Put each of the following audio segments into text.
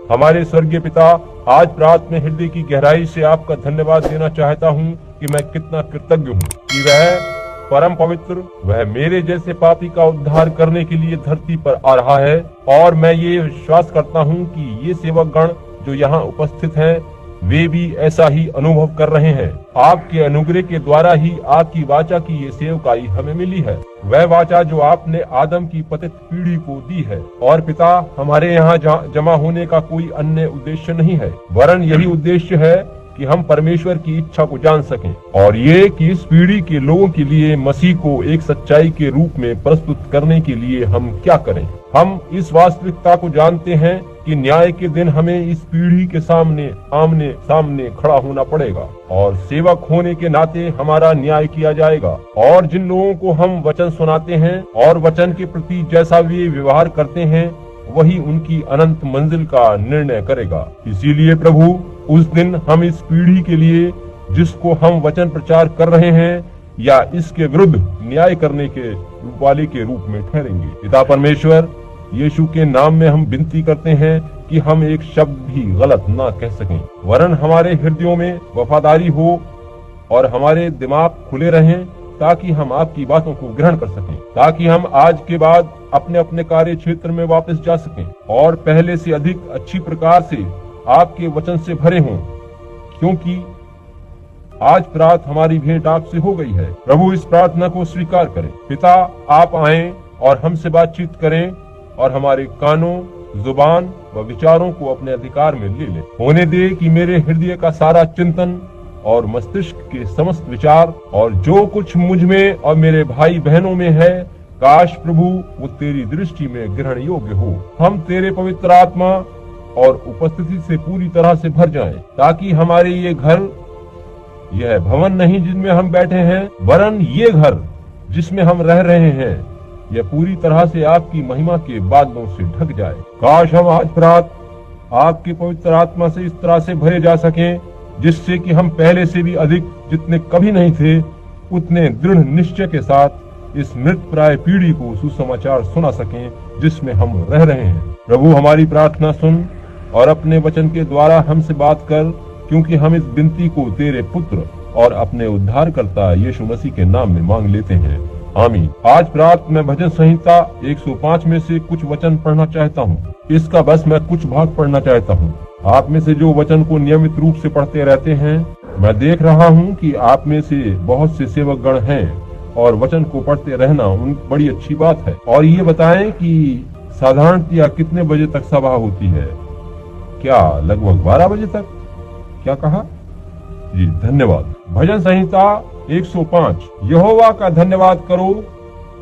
हमारे स्वर्गीय पिता, आज रात में हृदय की गहराई से आपका धन्यवाद देना चाहता हूँ कि मैं कितना कृतज्ञ हूँ कि वह परम पवित्र, वह मेरे जैसे पापी का उद्धार करने के लिए धरती पर आ रहा है। और मैं ये विश्वास करता हूँ कि ये सेवक गण जो यहाँ उपस्थित हैं, वे भी ऐसा ही अनुभव कर रहे हैं। आपके अनुग्रह के द्वारा ही आपकी वाचा की ये सेवकाई हमें मिली है, वह वाचा जो आपने आदम की पतित पीढ़ी को दी है। और पिता, हमारे यहाँ जमा होने का कोई अन्य उद्देश्य नहीं है, वरन यही उद्देश्य है कि हम परमेश्वर की इच्छा को जान सकें, और ये कि इस पीढ़ी के लोगों के लिए मसीह को एक सच्चाई के रूप में प्रस्तुत करने के लिए हम क्या करें। हम इस वास्तविकता को जानते हैं कि न्याय के दिन हमें इस पीढ़ी के आमने सामने खड़ा होना पड़ेगा, और सेवक होने के नाते हमारा न्याय किया जाएगा। और जिन लोगों को हम वचन सुनाते हैं और वचन के प्रति जैसा वे व्यवहार करते हैं, वही उनकी अनंत मंजिल का निर्णय करेगा। इसीलिए प्रभु, उस दिन हम इस पीढ़ी के लिए जिसको हम वचन प्रचार कर रहे हैं या इसके विरुद्ध न्याय करने के वाले के रूप में ठहरेंगे। पिता परमेश्वर, यीशु के नाम में हम विनती करते हैं कि हम एक शब्द भी गलत ना कह सकें, वरन हमारे हृदयों में वफादारी हो और हमारे दिमाग खुले रहें, ताकि हम आपकी बातों को ग्रहण कर सकें, ताकि हम आज के बाद अपने अपने कार्य क्षेत्र में वापस जा सकें और पहले से अधिक अच्छी प्रकार से आपके वचन से भरे हों, क्योंकि आज रात हमारी भेंट आपसे हो गई है। प्रभु, इस प्रार्थना को स्वीकार करें। पिता, आप आएं और हमसे बातचीत करें और हमारे कानों, जुबान व विचारों को अपने अधिकार में ले लें। होने दे कि मेरे हृदय का सारा चिंतन और मस्तिष्क के समस्त विचार और जो कुछ मुझ में और मेरे भाई बहनों में है, काश प्रभु वो तेरी दृष्टि में ग्रहण योग्य हो। हम तेरे पवित्र आत्मा और उपस्थिति से पूरी तरह से भर जाएं, ताकि हमारे ये घर, यह भवन नहीं जिनमें हम बैठे हैं, वरन ये घर जिसमें हम रह रहे हैं, यह पूरी तरह से आपकी महिमा के बादलों से ढक जाए। काश हम आज रात आपके पवित्र आत्मा से इस तरह से भरे जा सकें, जिससे कि हम पहले से भी अधिक, जितने कभी नहीं थे, उतने दृढ़ निश्चय के साथ इस मृत प्राय पीढ़ी को सुसमाचार सुना सकें जिसमें हम रह रहे हैं। प्रभु, हमारी प्रार्थना सुन और अपने वचन के द्वारा हमसे बात कर, क्योंकि हम इस विनती को तेरे पुत्र और अपने उद्धारकर्ता यीशु मसीह के नाम में मांग लेते हैं। आमीन। आज रात मैं भजन संहिता 105 में से कुछ वचन पढ़ना चाहता हूँ। इसका बस मैं कुछ भाग पढ़ना चाहता हूँ। आप में से जो वचन को नियमित रूप से पढ़ते रहते हैं, मैं देख रहा हूँ कि आप में से बहुत से सेवक गण हैं और वचन को पढ़ते रहना उन बड़ी अच्छी बात है। और ये बताएं कि साधारणतया कितने बजे तक सभा होती है? क्या लगभग 12 बजे तक? क्या कहा जी? धन्यवाद। भजन संहिता 105। यहोवा का धन्यवाद करो,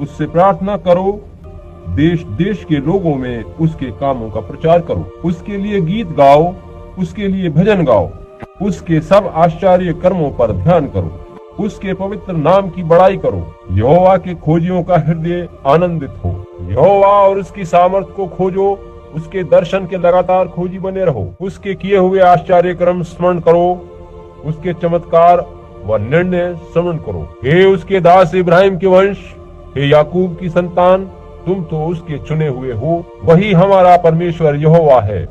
उससे प्रार्थना करो, देश देश के लोगों में उसके कामों का प्रचार करो, उसके लिए गीत गाओ, उसके लिए भजन गाओ, उसके सब आश्चर्य कर्मों पर ध्यान करो, उसके पवित्र नाम की बड़ाई करो। यहोवा के खोजियों का हृदय आनंदित हो। यहोवा और उसकी सामर्थ को खोजो, उसके दर्शन के लगातार खोजी बने रहो। उसके किए हुए आश्चर्य कर्म स्मरण करो, उसके चमत्कार व निर्णय स्मरण करो। हे उसके दास इब्राहिम के वंश, हे याकूब की संतान, तुम तो उसके चुने हुए हो। वही हमारा परमेश्वर यहोवा है,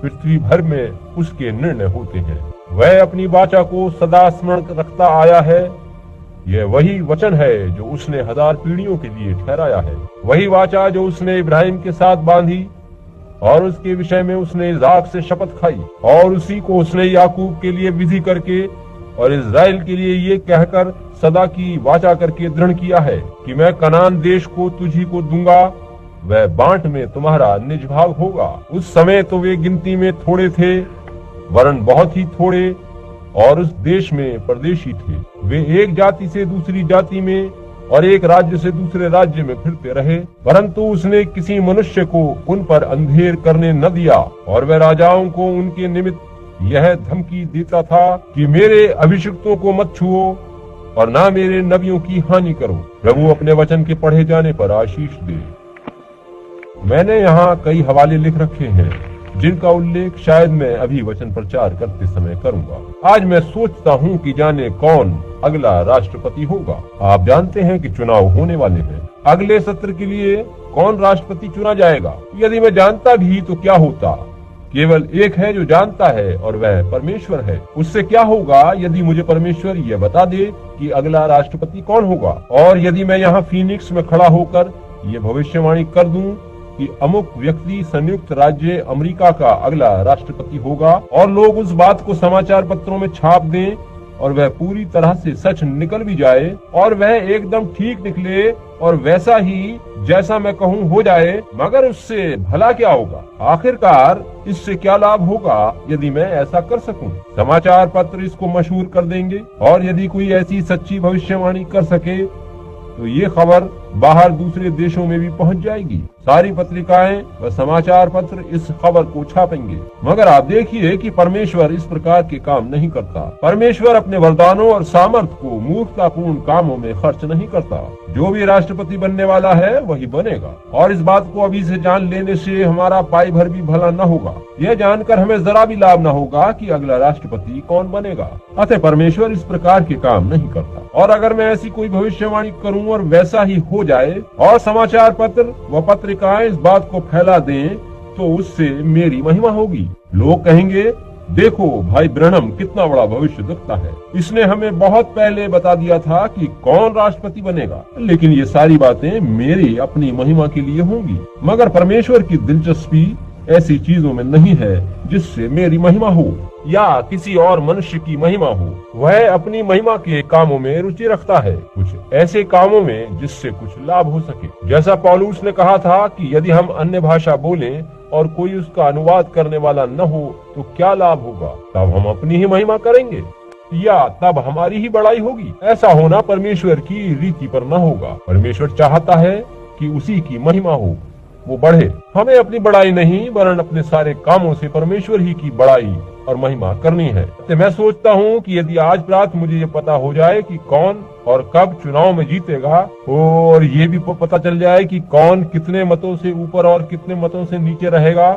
पृथ्वी भर में उसके निर्णय होते हैं। वह अपनी वाचा को सदा स्मरण रखता आया है। यह वही वचन है जो उसने 1000 पीढ़ियों के लिए ठहराया है। वही वाचा जो उसने इब्राहिम के साथ बांधी और उसके विषय में उसने इज़हाक से शपथ खाई, और उसी को उसने याकूब के लिए विधि करके और इज़राइल के लिए ये कहकर सदा की वाचा करके दृढ़ किया है कि मैं कनान देश को तुझी को दूंगा, वह बांट में तुम्हारा निज भाग होगा। उस समय तो वे गिनती में थोड़े थे, वरन बहुत ही थोड़े, और उस देश में परदेशी थे। वे एक जाति से दूसरी जाति में और एक राज्य से दूसरे राज्य में फिरते रहे, परंतु उसने किसी मनुष्य को उन पर अंधेर करने न दिया। और वह राजाओं को उनके निमित्त यह धमकी देता था कि मेरे अभिषिक्तों को मत छुओ और ना मेरे नबियों की हानि करो। प्रभु अपने वचन के पढ़े जाने पर आशीष दे। मैंने यहाँ कई हवाले लिख रखे हैं जिनका उल्लेख शायद मैं अभी वचन प्रचार करते समय करूंगा। आज मैं सोचता हूँ कि जाने कौन अगला राष्ट्रपति होगा। आप जानते हैं कि चुनाव होने वाले हैं। अगले सत्र के लिए कौन राष्ट्रपति चुना जाएगा? यदि मैं जानता भी तो क्या होता? केवल एक है जो जानता है और वह परमेश्वर है। उससे क्या होगा यदि मुझे परमेश्वर यह बता दे कि अगला राष्ट्रपति कौन होगा, और यदि मैं यहाँ फीनिक्स में खड़ा होकर ये भविष्यवाणी कर दूं कि अमुक व्यक्ति संयुक्त राज्य अमेरिका का अगला राष्ट्रपति होगा, और लोग उस बात को समाचार पत्रों में छाप दें और वह पूरी तरह से सच निकल भी जाए और वह एकदम ठीक निकले और वैसा ही जैसा मैं कहूँ हो जाए, मगर उससे भला क्या होगा? आखिरकार इससे क्या लाभ होगा यदि मैं ऐसा कर सकूं? समाचार पत्र इसको मशहूर कर देंगे, और यदि कोई ऐसी सच्ची भविष्यवाणी कर सके तो ये खबर बाहर दूसरे देशों में भी पहुंच जाएगी। सारी पत्रिकाएं व समाचार पत्र इस खबर को छापेंगे। मगर आप देखिए कि परमेश्वर इस प्रकार के काम नहीं करता। परमेश्वर अपने वरदानों और सामर्थ्य को मूर्खतापूर्ण कामों में खर्च नहीं करता। जो भी राष्ट्रपति बनने वाला है वही बनेगा, और इस बात को अभी से जान लेने से हमारा पाई भर भी भला न होगा। यह जानकर हमें जरा भी लाभ न होगा कि अगला राष्ट्रपति कौन बनेगा। अतः परमेश्वर इस प्रकार के काम नहीं करता, और अगर मैं ऐसी कोई भविष्यवाणी करूं और वैसा ही हो जाए और समाचार पत्र व पत्रिकाएं इस बात को फैला दें तो उससे मेरी महिमा होगी। लोग कहेंगे, देखो भाई ब्रैनम कितना बड़ा भविष्य दिखता है, इसने हमें बहुत पहले बता दिया था कि कौन राष्ट्रपति बनेगा। लेकिन ये सारी बातें मेरी अपनी महिमा के लिए होंगी, मगर परमेश्वर की दिलचस्पी ऐसी चीजों में नहीं है जिससे मेरी महिमा हो या किसी और मनुष्य की महिमा हो। वह अपनी महिमा के कामों में रुचि रखता है, कुछ ऐसे कामों में जिससे कुछ लाभ हो सके। जैसा पौलुस ने कहा था कि यदि हम अन्य भाषा बोलें और कोई उसका अनुवाद करने वाला न हो तो क्या लाभ होगा? तब हम अपनी ही महिमा करेंगे या तब हमारी ही बड़ाई होगी। ऐसा होना परमेश्वर की रीति पर न होगा। परमेश्वर चाहता है कि उसी की महिमा हो, वो बढ़े। हमें अपनी बड़ाई नहीं वरन अपने सारे कामों से परमेश्वर ही की बड़ाई और महिमा करनी है। तो मैं सोचता हूँ कि यदि आज रात मुझे ये पता हो जाए कि कौन और कब चुनाव में जीतेगा, और ये भी पता चल जाए कि कौन कितने मतों से ऊपर और कितने मतों से नीचे रहेगा,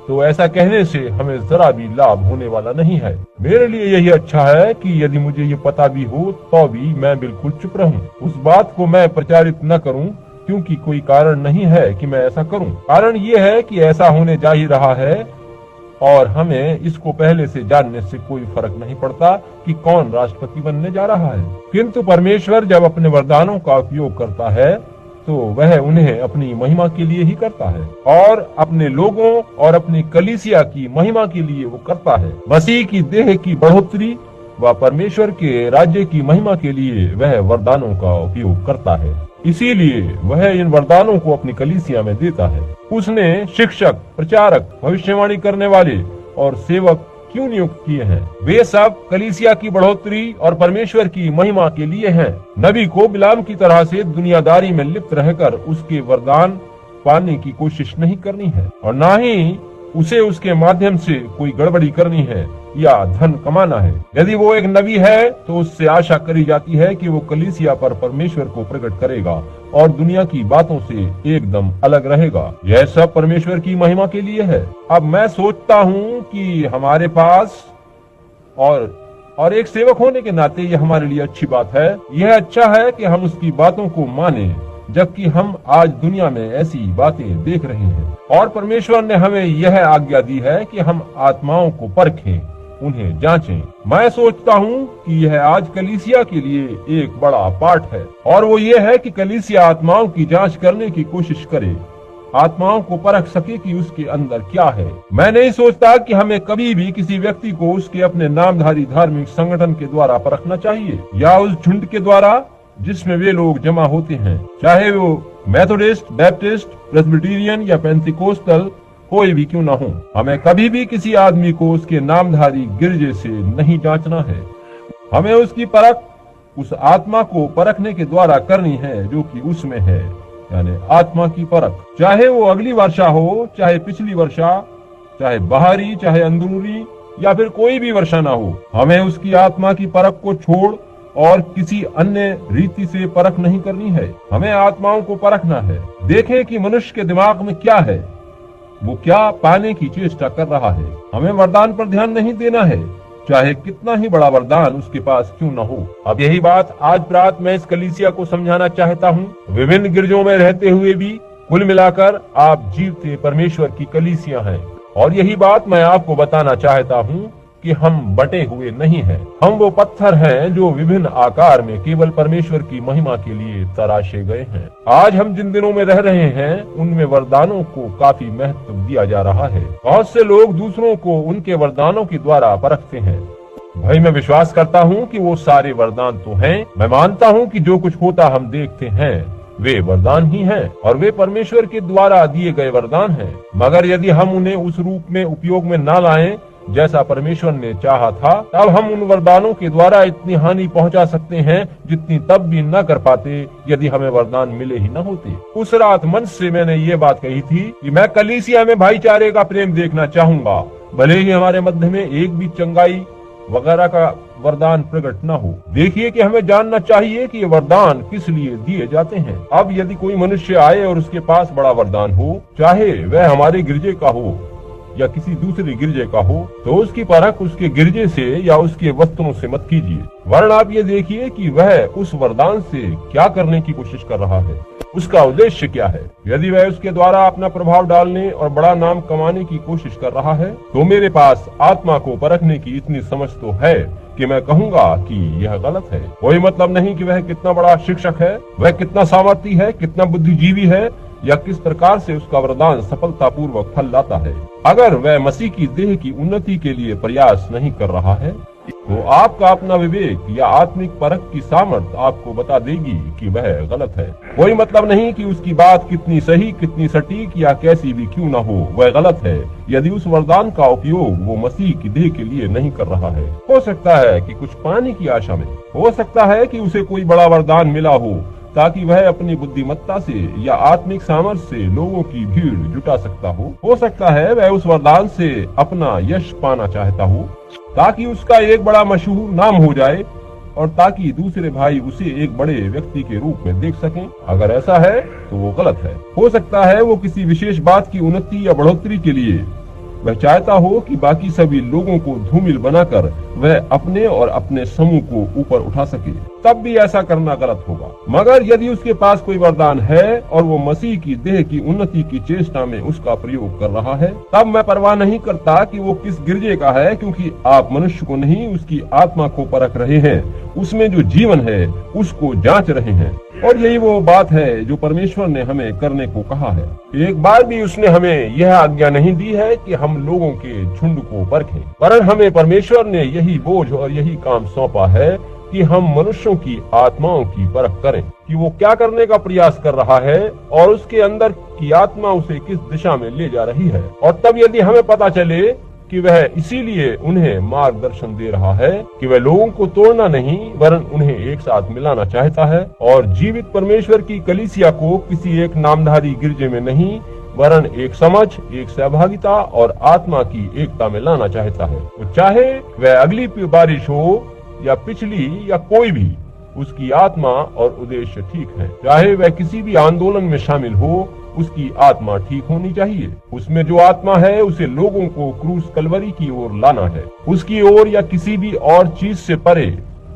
तो ऐसा कहने से हमें जरा भी लाभ होने वाला नहीं है। मेरे लिए यही अच्छा है कि यदि मुझे ये पता भी हो तो भी मैं बिल्कुल चुप रहूं, उस बात को मैं प्रचारित न करूं, क्योंकि कोई कारण नहीं है कि मैं ऐसा करूं। कारण ये है कि ऐसा होने जा ही रहा है, और हमें इसको पहले से जानने से कोई फर्क नहीं पड़ता कि कौन राष्ट्रपति बनने जा रहा है। किंतु परमेश्वर जब अपने वरदानों का उपयोग करता है तो वह उन्हें अपनी महिमा के लिए ही करता है, और अपने लोगों और अपनी कलीसिया की महिमा के लिए वो करता है। मसीह की देह की बढ़ोतरी व परमेश्वर के राज्य की महिमा के लिए वह वरदानों का उपयोग करता है। इसीलिए वह इन वरदानों को अपनी कलीसिया में देता है। उसने शिक्षक, प्रचारक, भविष्यवाणी करने वाले और सेवक क्यों नियुक्त किए हैं? वे सब कलीसिया की बढ़ोतरी और परमेश्वर की महिमा के लिए हैं। नबी को बिलाम की तरह से दुनियादारी में लिप्त रहकर उसके वरदान पाने की कोशिश नहीं करनी है, और न ही उसे उसके माध्यम से कोई गड़बड़ी करनी है या धन कमाना है। यदि वो एक नबी है तो उससे आशा करी जाती है कि वो कलीसिया पर परमेश्वर को प्रकट करेगा और दुनिया की बातों से एकदम अलग रहेगा। यह सब परमेश्वर की महिमा के लिए है। अब मैं सोचता हूँ कि हमारे पास और एक सेवक होने के नाते यह हमारे लिए अच्छी बात है। यह अच्छा है कि हम उसकी बातों को माने, जबकि हम आज दुनिया में ऐसी बातें देख रहे हैं, और परमेश्वर ने हमें यह आज्ञा दी है कि हम आत्माओं को परखें, उन्हें जांचें। मैं सोचता हूँ कि यह आज कलीसिया के लिए एक बड़ा पाठ है, और वो ये है कि कलीसिया आत्माओं की जांच करने की कोशिश करे, आत्माओं को परख सके कि उसके अंदर क्या है। मैं नहीं सोचता कि हमें कभी भी किसी व्यक्ति को उसके अपने नामधारी धार्मिक संगठन के द्वारा परखना चाहिए, या उस झुंड के द्वारा जिसमें वे लोग जमा होते हैं, चाहे वो मेथोडिस्ट, बैप्टिस्ट, प्रेस्बिटेरियन या पेंटिकोस्टल कोई भी क्यों ना हो। हमें कभी भी किसी आदमी को उसके नामधारी गिरजे से नहीं जांचना है। हमें उसकी परख उस आत्मा को परखने के द्वारा करनी है जो कि उसमें है, यानी आत्मा की परख। चाहे वो अगली वर्षा हो, चाहे पिछली वर्षा, चाहे बाहरी, चाहे अंदरूनी, या फिर कोई भी वर्षा ना हो, हमें उसकी आत्मा की परख को छोड़ और किसी अन्य रीति से परख नहीं करनी है। हमें आत्माओं को परखना है, देखें कि मनुष्य के दिमाग में क्या है, वो क्या पाने की चेष्टा कर रहा है। हमें वरदान पर ध्यान नहीं देना है, चाहे कितना ही बड़ा वरदान उसके पास क्यों न हो। अब यही बात आज रात मैं इस कलीसिया को समझाना चाहता हूँ। विभिन्न गिरजों में रहते हुए भी कुल मिलाकर आप जीवते परमेश्वर की कलीसिया हैं, और यही बात मैं आपको बताना चाहता हूँ कि हम बटे हुए नहीं हैं। हम वो पत्थर हैं जो विभिन्न आकार में केवल परमेश्वर की महिमा के लिए तराशे गए हैं। आज हम जिन दिनों में रह रहे हैं उनमें वरदानों को काफी महत्व दिया जा रहा है। बहुत से लोग दूसरों को उनके वरदानों के द्वारा परखते हैं। भाई मैं विश्वास करता हूँ कि वो सारे वरदान तो हैं। मैं मानता हूँ कि जो कुछ होता हम देखते हैं वे वरदान ही हैं और वे परमेश्वर के द्वारा दिए गए वरदान हैं। मगर यदि हम उन्हें उस रूप में उपयोग में न लाएं जैसा परमेश्वर ने चाहा था, तब हम उन वरदानों के द्वारा इतनी हानि पहुंचा सकते हैं जितनी तब भी न कर पाते यदि हमें वरदान मिले ही न होते। उस रात मन से मैंने ये बात कही थी कि मैं कलीसिया में भाईचारे का प्रेम देखना चाहूंगा, भले ही हमारे मध्य में एक भी चंगाई वगैरह का वरदान प्रकट न हो। देखिए कि हमें जानना चाहिए कि ये वरदान किस लिए दिए जाते हैं। अब यदि कोई मनुष्य आए और उसके पास बड़ा वरदान हो, चाहे वह हमारे गिरजे का हो या किसी दूसरे गिरजे का हो, तो उसकी परख उसके गिरजे से या उसके वस्त्रों से मत कीजिए, वरन आप ये देखिए कि वह उस वरदान से क्या करने की कोशिश कर रहा है, उसका उद्देश्य क्या है। यदि वह उसके द्वारा अपना प्रभाव डालने और बड़ा नाम कमाने की कोशिश कर रहा है, तो मेरे पास आत्मा को परखने की इतनी समझ तो है कि मैं कहूँगा कि यह गलत है। कोई मतलब नहीं कि वह कितना बड़ा शिक्षक है, वह कितना सामर्थी है, कितना बुद्धिजीवी है या किस प्रकार से उसका वरदान सफलतापूर्वक फल लाता है। अगर वह मसीह की देह की उन्नति के लिए प्रयास नहीं कर रहा है, तो आपका अपना विवेक या आत्मिक परख की सामर्थ्य आपको बता देगी कि वह गलत है। कोई मतलब नहीं कि उसकी बात कितनी सही, कितनी सटीक या कैसी भी क्यों न हो, वह गलत है यदि उस वरदान का उपयोग वो मसीह की देह के लिए नहीं कर रहा है। हो सकता है कि कुछ पाने की आशा में, हो सकता है कि उसे कोई बड़ा वरदान मिला हो ताकि वह अपनी बुद्धिमत्ता से या आत्मिक सामर्थ्य से लोगों की भीड़ जुटा सकता हो सकता है वह उस वरदान से अपना यश पाना चाहता हो ताकि उसका एक बड़ा मशहूर नाम हो जाए और ताकि दूसरे भाई उसे एक बड़े व्यक्ति के रूप में देख सकें। अगर ऐसा है तो वो गलत है। हो सकता है वो किसी विशेष बात की उन्नति या बढ़ोतरी के लिए वह चाहता हो कि बाकी सभी लोगों को धूमिल बनाकर वह अपने और अपने समूह को ऊपर उठा सके, तब भी ऐसा करना गलत होगा। मगर यदि उसके पास कोई वरदान है और वो मसीह की देह की उन्नति की चेष्टा में उसका प्रयोग कर रहा है, तब मैं परवाह नहीं करता कि वो किस गिरजे का है, क्योंकि आप मनुष्य को नहीं उसकी आत्मा को परख रहे हैं, उसमें जो जीवन है उसको जांच रहे हैं। और यही वो बात है जो परमेश्वर ने हमें करने को कहा है। एक बार भी उसने हमें यह आज्ञा नहीं दी है कि हम लोगों के झुंड को परखें, वरन हमें परमेश्वर ने यही बोझ और यही काम सौंपा है कि हम मनुष्यों की आत्माओं की परख करें कि वो क्या करने का प्रयास कर रहा है और उसके अंदर की आत्मा उसे किस दिशा में ले जा रही है। और तब यदि हमें पता चले कि वह इसीलिए उन्हें मार्गदर्शन दे रहा है कि वह लोगों को तोड़ना नहीं वरन उन्हें एक साथ मिलाना चाहता है और जीवित परमेश्वर की कलीसिया को किसी एक नामधारी गिरजे में नहीं वरन एक समझ, एक सहभागिता और आत्मा की एकता में लाना चाहता है। तो चाहे वह अगली बारिश हो या पिछली या कोई भी, उसकी आत्मा और उद्देश्य ठीक है। चाहे वह किसी भी आंदोलन में शामिल हो, उसकी आत्मा ठीक होनी चाहिए। उसमें जो आत्मा है उसे लोगों को क्रूस कलवरी की ओर लाना है, उसकी ओर या किसी भी और चीज से परे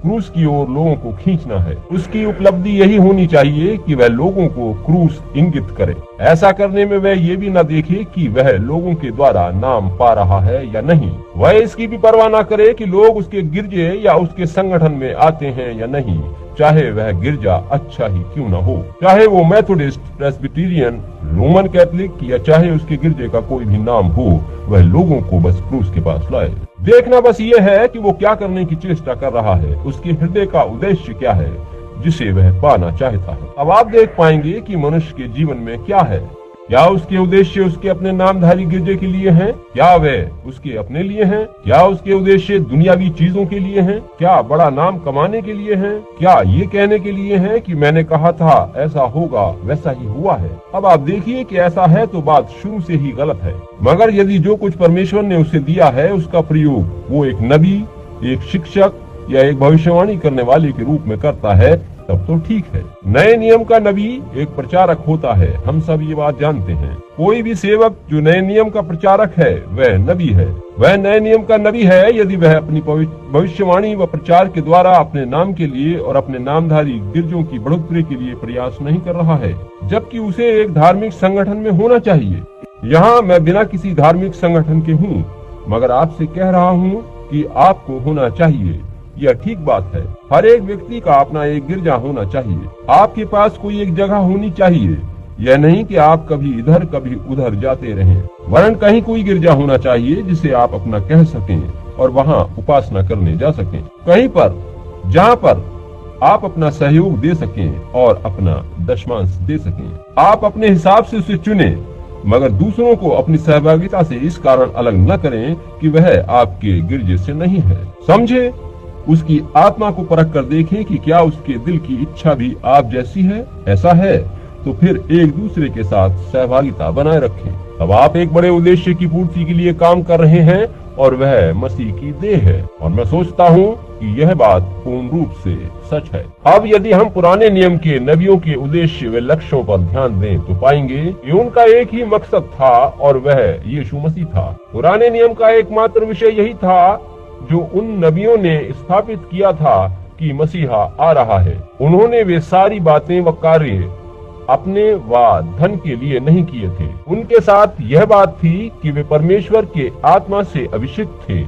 क्रूस की ओर लोगों को खींचना है। उसकी उपलब्धि यही होनी चाहिए कि वह लोगों को क्रूस इंगित करे। ऐसा करने में वह ये भी न देखे कि वह लोगों के द्वारा नाम पा रहा है या नहीं। वह इसकी भी परवाह न करे कि लोग उसके गिरजे या उसके संगठन में आते हैं या नहीं, चाहे वह गिरजा अच्छा ही क्यों न हो, चाहे वो मेथोडिस्ट, प्रेस्बिटेरियन, रोमन कैथलिक या चाहे उसके गिरजे का कोई भी नाम हो, वह लोगों को बस क्रूस के पास लाए। देखना बस ये है कि वो क्या करने की चेष्टा कर रहा है, उसके हृदय का उद्देश्य क्या है जिसे वह पाना चाहता है। अब आप देख पाएंगे कि मनुष्य के जीवन में क्या है। क्या उसके उद्देश्य उसके अपने नामधारी गिरजे के लिए हैं? क्या वे उसके अपने लिए हैं? क्या उसके उद्देश्य दुनियावी चीजों के लिए हैं? क्या बड़ा नाम कमाने के लिए हैं? क्या ये कहने के लिए हैं कि मैंने कहा था ऐसा होगा वैसा ही हुआ है? अब आप देखिए कि ऐसा है तो बात शुरू से ही गलत है। मगर यदि जो कुछ परमेश्वर ने उसे दिया है उसका प्रयोग वो एक नबी, एक शिक्षक या एक भविष्यवाणी करने वाले के रूप में करता है, तब तो ठीक है। नए नियम का नबी एक प्रचारक होता है, हम सब ये बात जानते हैं। कोई भी सेवक जो नए नियम का प्रचारक है वह नबी है। वह नए नियम का नबी है यदि वह अपनी भविष्यवाणी व प्रचार के द्वारा अपने नाम के लिए और अपने नामधारी गिरजों की बढ़ोतरी के लिए प्रयास नहीं कर रहा है, जबकि उसे एक धार्मिक संगठन में होना चाहिए। यहाँ मैं बिना किसी धार्मिक संगठन के हूँ, मगर आपसे कह रहा हूँ कि आपको होना चाहिए। यह ठीक बात है। हर एक व्यक्ति का अपना एक गिरजा होना चाहिए। आपके पास कोई एक जगह होनी चाहिए। यह नहीं कि आप कभी इधर कभी उधर जाते रहें, वरन कहीं कोई गिरजा होना चाहिए जिसे आप अपना कह सकें और वहाँ उपासना करने जा सकें। कहीं पर जहाँ पर आप अपना सहयोग दे सकें और अपना दशमांश दे सकें। आप अपने हिसाब से उसे चुने, मगर दूसरों को अपनी सहभागिता से इस कारण अलग न करें कि वह आपके गिरजे से नहीं है। समझे? उसकी आत्मा को परख कर देखें कि क्या उसके दिल की इच्छा भी आप जैसी है। ऐसा है तो फिर एक दूसरे के साथ सहभागिता बनाए रखें। अब आप एक बड़े उद्देश्य की पूर्ति के लिए काम कर रहे हैं और वह मसीह की देह है, और मैं सोचता हूँ कि यह बात पूर्ण रूप से सच है। अब यदि हम पुराने नियम के नबियों के उद्देश्य व लक्ष्यों पर ध्यान दें तो पाएंगे कि उनका एक ही मकसद था और वह यीशु मसीह था। पुराने नियम का एकमात्र विषय यही था जो उन नबियों ने स्थापित किया था कि मसीहा आ रहा है। उन्होंने वे सारी बातें व कार्य अपने व धन के लिए नहीं किए थे। उनके साथ यह बात थी कि वे परमेश्वर के आत्मा से अभिषिक्त थे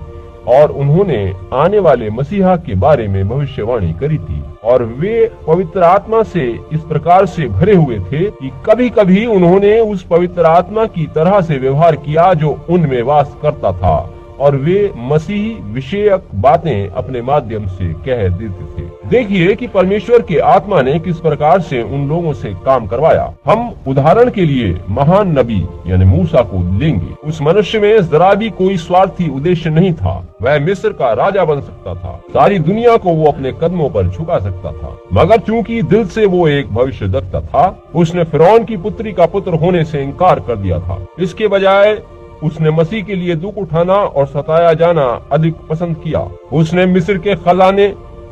और उन्होंने आने वाले मसीहा के बारे में भविष्यवाणी करी थी, और वे पवित्र आत्मा से इस प्रकार से भरे हुए थे कि कभी कभी उन्होंने उस पवित्र आत्मा की तरह से व्यवहार किया जो उनमें वास करता था, और वे मसीह विषयक बातें अपने माध्यम से कह देते थे। देखिए कि परमेश्वर के आत्मा ने किस प्रकार से उन लोगों से काम करवाया। हम उदाहरण के लिए महान नबी यानी मूसा को लेंगे। उस मनुष्य में जरा भी कोई स्वार्थी उद्देश्य नहीं था। वह मिस्र का राजा बन सकता था, सारी दुनिया को वो अपने कदमों पर झुका सकता था, मगर चूंकि दिल से वो एक भविष्यद्वक्ता था, उसने फिरौन की पुत्री का पुत्र होने से इनकार कर दिया था। इसके बजाय उसने मसीह के लिए दुख उठाना और सताया जाना अधिक पसंद किया। उसने मिस्र के खजाने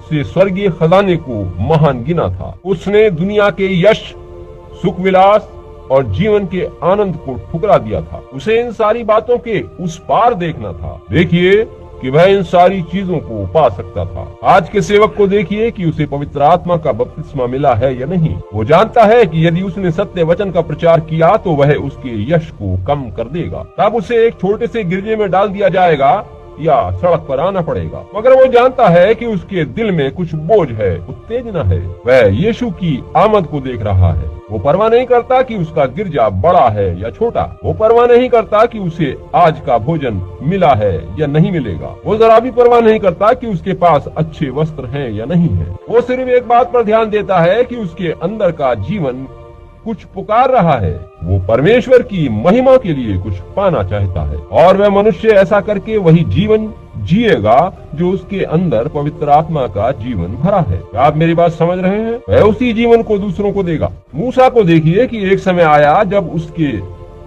से स्वर्गीय खजाने को महान गिना था। उसने दुनिया के यश, सुख विलास और जीवन के आनंद को ठुकरा दिया था। उसे इन सारी बातों के उस पार देखना था। देखिए कि वह इन सारी चीजों को पा सकता था। आज के सेवक को देखिए कि उसे पवित्र आत्मा का बपतिस्मा मिला है या नहीं। वो जानता है कि यदि उसने सत्य वचन का प्रचार किया तो वह उसके यश को कम कर देगा। तब उसे एक छोटे से गिरजे में डाल दिया जाएगा या सड़क पर आना पड़ेगा, मगर वो जानता है कि उसके दिल में कुछ बोझ है, उत्तेजना है। वह यीशु की आमद को देख रहा है। वो परवाह नहीं करता कि उसका गिरजा बड़ा है या छोटा। वो परवाह नहीं करता कि उसे आज का भोजन मिला है या नहीं मिलेगा। वो जरा भी परवाह नहीं करता कि उसके पास अच्छे वस्त्र हैं या नहीं है। वो सिर्फ एक बात पर ध्यान देता है कि उसके अंदर का जीवन कुछ पुकार रहा है। वो परमेश्वर की महिमा के लिए कुछ पाना चाहता है, और वह मनुष्य ऐसा करके वही जीवन जिएगा जो उसके अंदर पवित्र आत्मा का जीवन भरा है। आप मेरी बात समझ रहे हैं? वह उसी जीवन को दूसरों को देगा। मूसा को देखिए कि एक समय आया जब उसके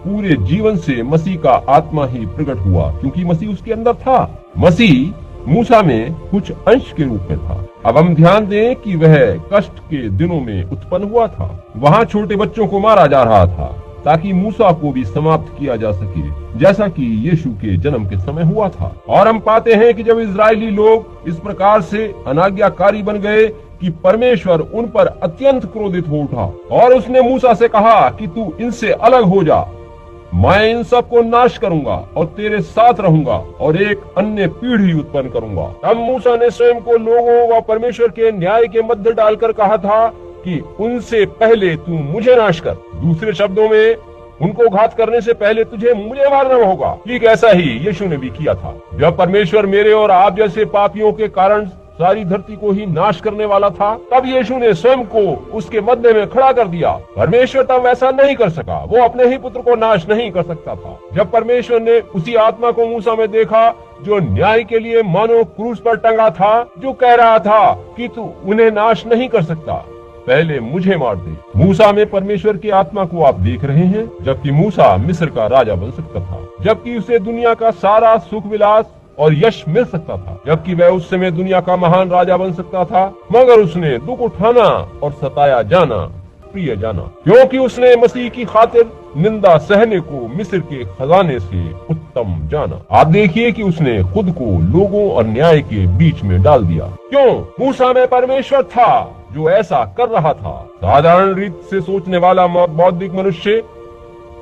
पूरे जीवन से मसीह का आत्मा ही प्रकट हुआ, क्योंकि मसीह उसके अंदर था। मसीह मूसा में कुछ अंश के रूप में था। अब हम ध्यान दें कि वह कष्ट के दिनों में उत्पन्न हुआ था। वहाँ छोटे बच्चों को मारा जा रहा था ताकि मूसा को भी समाप्त किया जा सके, जैसा कि यीशु के जन्म के समय हुआ था। और हम पाते हैं कि जब इजरायली लोग इस प्रकार से अनाज्ञाकारी बन गए कि परमेश्वर उन पर अत्यंत क्रोधित हो उठा, और उसने मूसा से कहा कि तू इनसे अलग हो जा, मैं इन सब को नाश करूंगा और तेरे साथ रहूंगा और एक अन्य पीढ़ी उत्पन्न करूंगा। तब मूसा ने स्वयं को लोगों व परमेश्वर के न्याय के मध्य डालकर कहा था कि उनसे पहले तू मुझे नाश कर। दूसरे शब्दों में, उनको घात करने से पहले तुझे मुझे मारना होगा। ठीक ऐसा ही यीशु ने भी किया था। जब परमेश्वर मेरे और आप जैसे पापियों के कारण सारी धरती को ही नाश करने वाला था, तब यीशु ने स्वयं को उसके मध्य में खड़ा कर दिया। परमेश्वर तब वैसा नहीं कर सका। वो अपने ही पुत्र को नाश नहीं कर सकता था। जब परमेश्वर ने उसी आत्मा को मूसा में देखा जो न्याय के लिए मानो क्रूस पर टंगा था, जो कह रहा था कि तू उन्हें नाश नहीं कर सकता, पहले मुझे मार दे। मूसा में परमेश्वर की आत्मा को आप देख रहे हैं, जबकि मूसा मिस्र का राजा बन सकता था, जबकि उसे दुनिया का सारा सुख विलास और यश मिल सकता था, जबकि वह उस समय दुनिया का महान राजा बन सकता था, मगर उसने दुख उठाना और सताया जाना प्रिय जाना, क्योंकि उसने मसीह की खातिर निंदा सहने को मिस्र के खजाने से उत्तम जाना। आप देखिए कि उसने खुद को लोगों और न्याय के बीच में डाल दिया। क्यों? मूसा में परमेश्वर था जो ऐसा कर रहा था। साधारण रीत से सोचने वाला बौद्धिक मनुष्य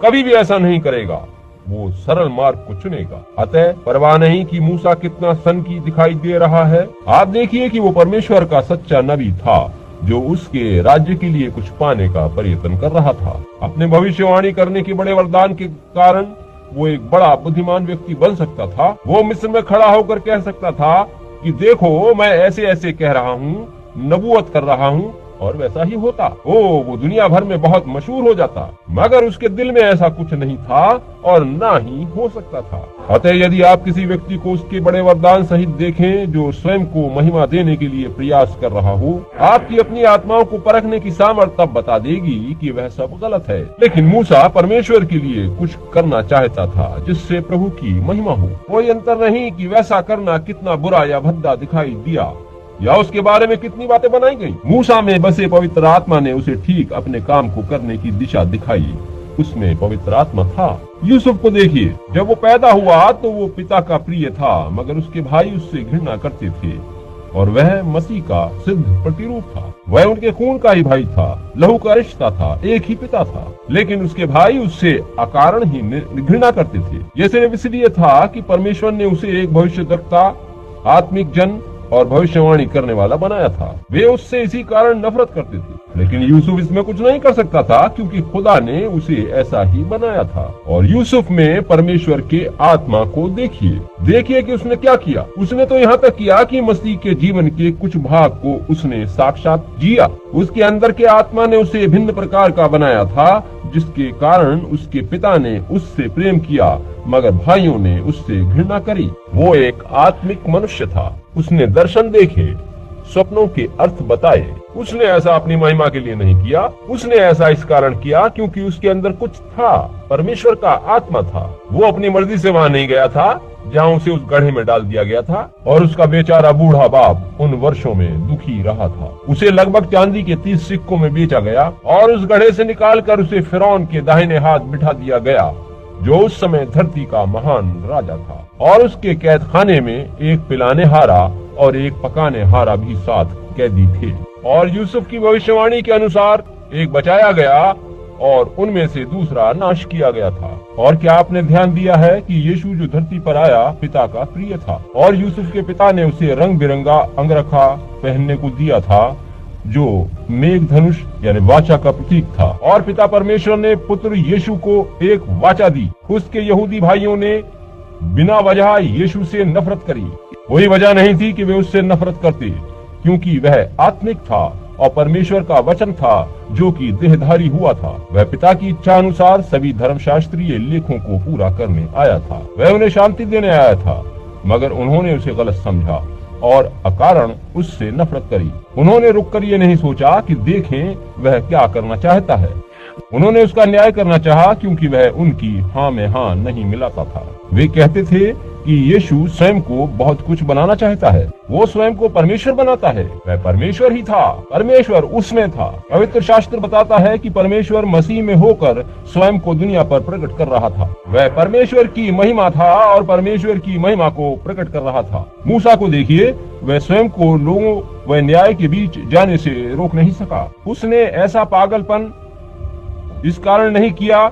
कभी भी ऐसा नहीं करेगा। वो सरल मार्ग को चुनेगा। अतः परवाह नहीं कि मूसा कितना सनकी दिखाई दे रहा है। आप देखिए कि वो परमेश्वर का सच्चा नबी था जो उसके राज्य के लिए कुछ पाने का प्रयत्न कर रहा था। अपने भविष्यवाणी करने के बड़े वरदान के कारण वो एक बड़ा बुद्धिमान व्यक्ति बन सकता था। वो मिस्र में खड़ा होकर कह सकता था कि देखो मैं ऐसे ऐसे कह रहा हूँ, नबूवत कर रहा हूँ, और वैसा ही होता। वो दुनिया भर में बहुत मशहूर हो जाता। मगर उसके दिल में ऐसा कुछ नहीं था और ना ही हो सकता था। अतः यदि आप किसी व्यक्ति को उसके बड़े वरदान सहित देखें जो स्वयं को महिमा देने के लिए प्रयास कर रहा हो, आपकी अपनी आत्माओं को परखने की सामर्थ्य तब बता देगी कि वह सब गलत है। लेकिन मूसा परमेश्वर के लिए कुछ करना चाहता था जिससे प्रभु की महिमा हो। कोई अंतर नहीं कि वैसा करना कितना बुरा या भद्दा दिखाई दिया या उसके बारे में कितनी बातें बनाई गई। मूसा में बसे पवित्र आत्मा ने उसे ठीक अपने काम को करने की दिशा दिखाई। उसमें पवित्र आत्मा था। यूसुफ को देखिए, जब वो पैदा हुआ तो वो पिता का प्रिय था, मगर उसके भाई उससे घृणा करते थे और वह मसीह का सिद्ध प्रतिरूप था। वह उनके खून का ही भाई था, लहू का रिश्ता था, एक ही पिता था, लेकिन उसके भाई उससे अकारण ही घृणा करते थे। ये सिर्फ इसलिए था कि परमेश्वर ने उसे एक भविष्यद्वक्ता, आत्मिक जन और भविष्यवाणी करने वाला बनाया था। वे उससे इसी कारण नफरत करते थे। लेकिन यूसुफ इसमें कुछ नहीं कर सकता था क्योंकि खुदा ने उसे ऐसा ही बनाया था। और यूसुफ में परमेश्वर के आत्मा को देखिए कि उसने क्या किया। उसने तो यहाँ तक किया कि मसीह के जीवन के कुछ भाग को उसने साक्षात जिया। उसके अंदर के आत्मा ने उसे भिन्न प्रकार का बनाया था, जिसके कारण उसके पिता ने उससे प्रेम किया मगर भाइयों ने उससे घृणा करी। वो एक आत्मिक मनुष्य था। उसने दर्शन देखे, स्वप्नों के अर्थ बताए। उसने ऐसा अपनी महिमा के लिए नहीं किया। उसने ऐसा इस कारण किया क्योंकि उसके अंदर कुछ था, परमेश्वर का आत्मा था। वो अपनी मर्जी से वहाँ नहीं गया था जहाँ उसे उस गड्ढे में डाल दिया गया था। और उसका बेचारा बूढ़ा बाप उन वर्षों में दुखी रहा था। उसे लगभग चांदी के 30 सिक्कों में बेचा गया और उस गड्ढे से निकालकर उसे फिरौन के दाहिने हाथ बिठा दिया गया, जो उस समय धरती का महान राजा था। और उसके कैद खाने में एक पिलाने हारा और एक पकाने हारा भी साथ कैदी थे। और यूसुफ की भविष्यवाणी के अनुसार एक बचाया गया और उनमें से दूसरा नाश किया गया था। और क्या आपने ध्यान दिया है कि यीशु जो धरती पर आया पिता का प्रिय था, और यूसुफ के पिता ने उसे रंग बिरंगा अंगरखा पहनने को दिया था जो मेघ धनुष यानी वाचा का प्रतीक था। और पिता परमेश्वर ने पुत्र यीशु को एक वाचा दी। उसके यहूदी भाइयों ने बिना वजह यीशु से नफरत करी। कोई वजह नहीं थी कि वे उससे नफरत करते, क्योंकि वह आत्मिक था और परमेश्वर का वचन था जो कि देहधारी हुआ था। वह पिता की इच्छा अनुसार सभी धर्मशास्त्रीय लेखों को पूरा करने आया था। वह उन्हें शांति देने आया था, मगर उन्होंने उसे गलत समझा और अकारण उससे नफरत करी। उन्होंने रुककर ये नहीं सोचा कि देखें वह क्या करना चाहता है। उन्होंने उसका न्याय करना चाहा क्योंकि वह उनकी हाँ में हाँ नहीं मिलाता था। वे कहते थे कि यीशु स्वयं को बहुत कुछ बनाना चाहता है। वो स्वयं को परमेश्वर बनाता है। वह परमेश्वर ही था, परमेश्वर उसमें था। पवित्र शास्त्र बताता है कि परमेश्वर मसीह में होकर स्वयं को दुनिया पर प्रकट कर रहा था। वह परमेश्वर की महिमा था और परमेश्वर की महिमा को प्रकट कर रहा था। मूसा को देखिए, वह स्वयं को लोगों व न्याय के बीच जाने से रोक नहीं सका। उसने ऐसा पागलपन इस कारण नहीं किया